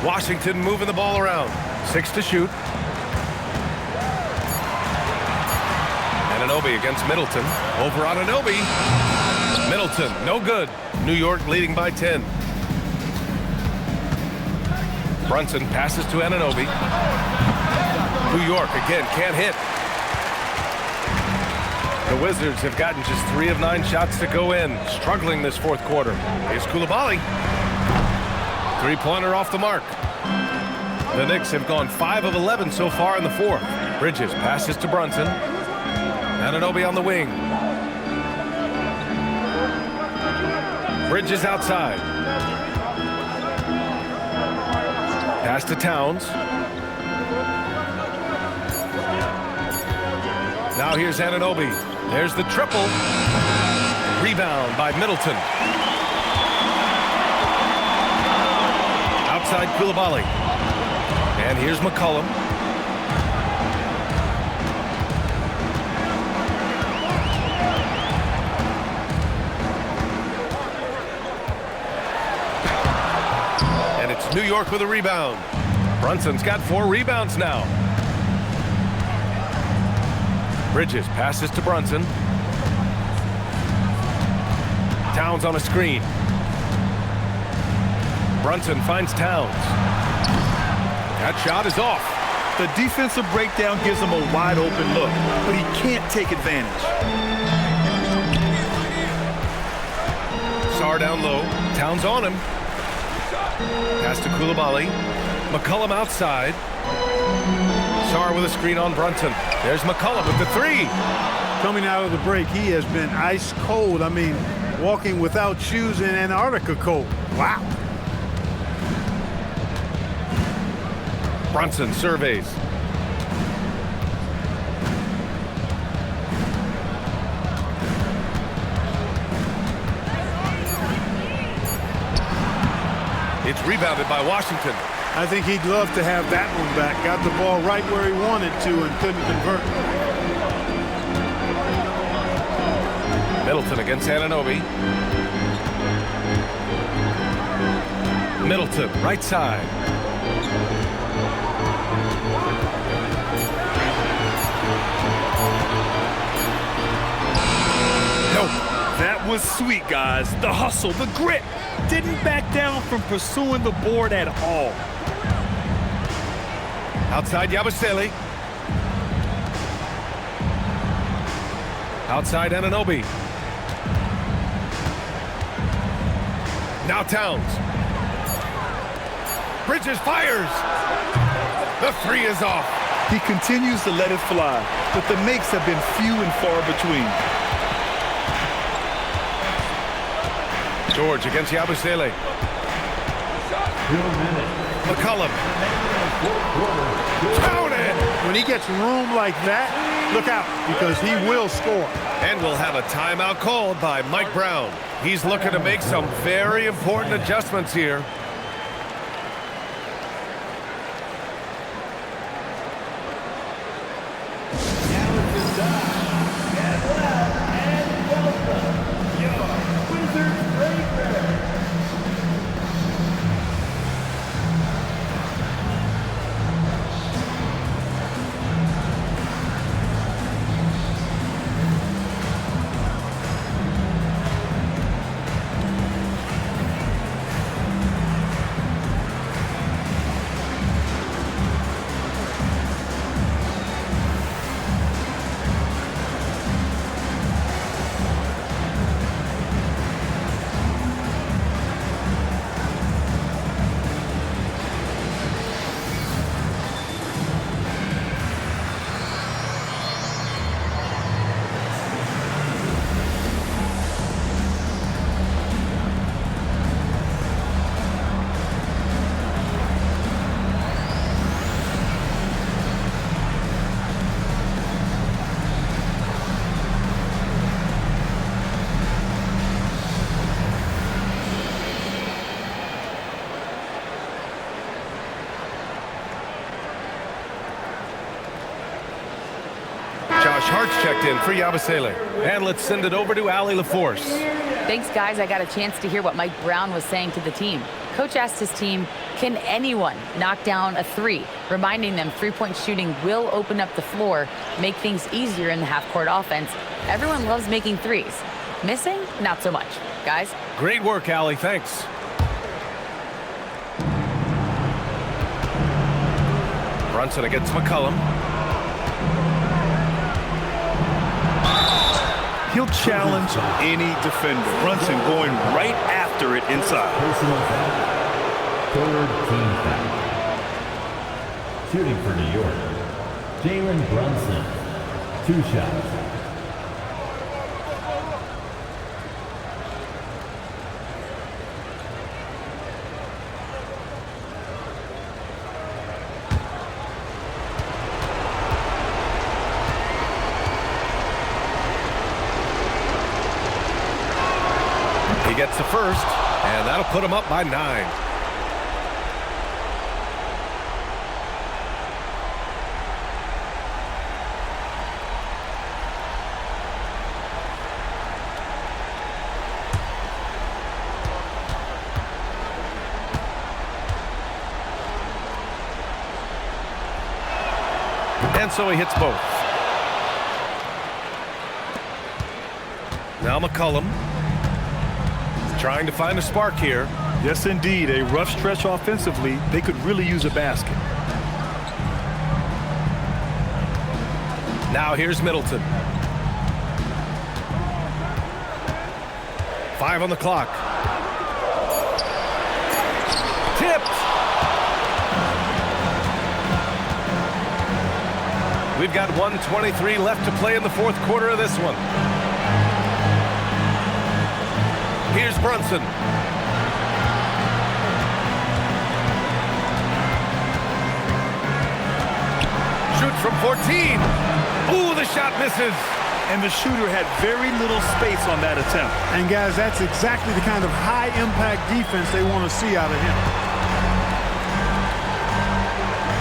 Washington moving the ball around. 6 to shoot. Anunoby against Middleton. Over Anunoby. Middleton, no good. New York leading by 10. Brunson passes to Anunoby. New York again can't hit. The Wizards have gotten just 3 of 9 shots to go in, struggling this 4th quarter. Here's Coulibaly. 3-pointer off the mark. The Knicks have gone 5 of 11 so far in the 4th. Bridges passes to Brunson. Anunoby on the wing. Bridges outside. Pass to Towns. Now here's Anunoby. There's the triple. Rebound by Middleton. Outside Coulibaly. And here's McCollum. And it's New York with a rebound. Brunson's got 4 rebounds now. Bridges passes to Brunson. Towns on a screen. Brunson finds Towns. That shot is off. The defensive breakdown gives him a wide open look, but he can't take advantage. Sarr down low. Towns on him. Pass to Coulibaly. McCollum outside. Sarr with a screen on Brunson. There's McCollum with the three. Coming out of the break, he has been ice cold. I mean, walking without shoes in Antarctica cold. Wow. Brunson surveys. It's rebounded by Washington. I think he'd love to have that one back. Got the ball right where he wanted to and couldn't convert. Middleton against Anunoby. Middleton, right side. Nope. That was sweet, guys. The hustle, the grit. Didn't back down from pursuing the board at all. Outside Yabusele. Outside Anunoby. Now Towns. Bridges fires. The three is off. He continues to let it fly, but the makes have been few and far between. George against Yabusele. McCollum. Count it! When he gets room like that, look out, because he will score. And we'll have a timeout called by Mike Brown. He's looking to make some very important adjustments here. Hart's checked in for Yabusele. And let's send it over to Allie LaForce. Thanks, guys. I got a chance to hear what Mike Brown was saying to the team. Coach asked his team, can anyone knock down a three? Reminding them three-point shooting will open up the floor, make things easier in the half-court offense. Everyone loves making threes. Missing? Not so much. Guys? Great work, Allie. Thanks. Brunson against McCollum. He'll challenge any defender. Brunson going right after it inside. Personal foul. Third team foul. Shooting for New York, Jalen Brunson. 2 shots. Gets the first, and that'll put him up by 9. And so he hits both. Now McCollum trying to find a spark here. Yes, indeed. A rough stretch offensively. They could really use a basket. Now here's Middleton. 5 on the clock. Tipped. We've got 1:23 left to play in the fourth quarter of this one. Here's Brunson. Shoots from 14. Ooh, the shot misses. And the shooter had very little space on that attempt. And guys, that's exactly the kind of high-impact defense they want to see out of him.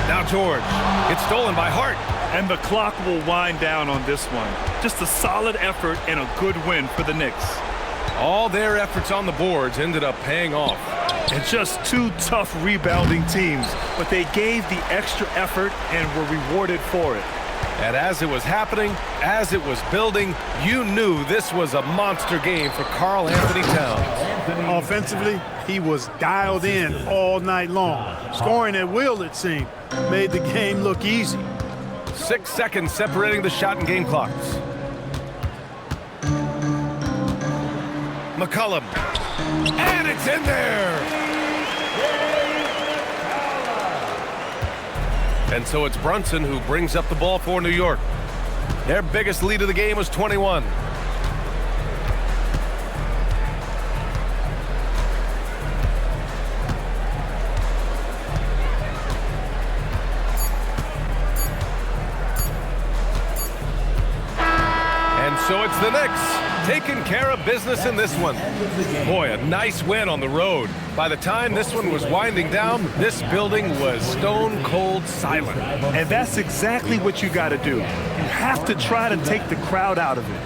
Now George. It's stolen by Hart. And the clock will wind down on this one. Just a solid effort and a good win for the Knicks. All their efforts on the boards ended up paying off. And just two tough rebounding teams, but they gave the extra effort and were rewarded for it. And as it was happening, as it was building, you knew this was a monster game for Karl Anthony Towns. Offensively, he was dialed in all night long. Scoring at will, it seemed, made the game look easy. 6 seconds separating the shot and game clocks. McCollum. And it's in there! And so it's Brunson who brings up the ball for New York. Their biggest lead of the game was 21. And so it's the Knicks taking care of business in this one. Boy, a nice win on the road. By the time this one was winding down, this building was stone cold silent. And that's exactly what you got to do. You have to try to take the crowd out of it.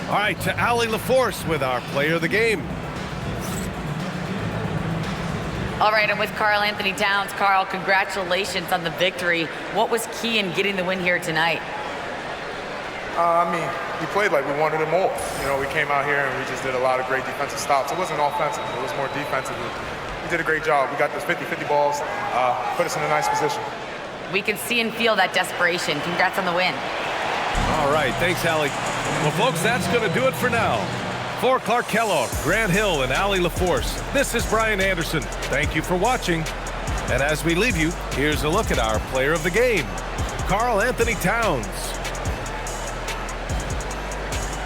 All right, to Allie LaForce with our player of the game. All right, I'm with Karl Anthony Towns. Karl, congratulations on the victory. What was key in getting the win here tonight? We played like we wanted it more. You know, we came out here and we just did a lot of great defensive stops. It wasn't offensive, it was more defensive. We did a great job. We got those 50-50 balls, put us in a nice position. We can see and feel that desperation. Congrats on the win. All right, thanks, Allie. Well, folks, that's going to do it for now. For Clark Kellogg, Grant Hill, and Allie LaForce, this is Brian Anderson. Thank you for watching. And as we leave you, here's a look at our player of the game, Karl Anthony Towns.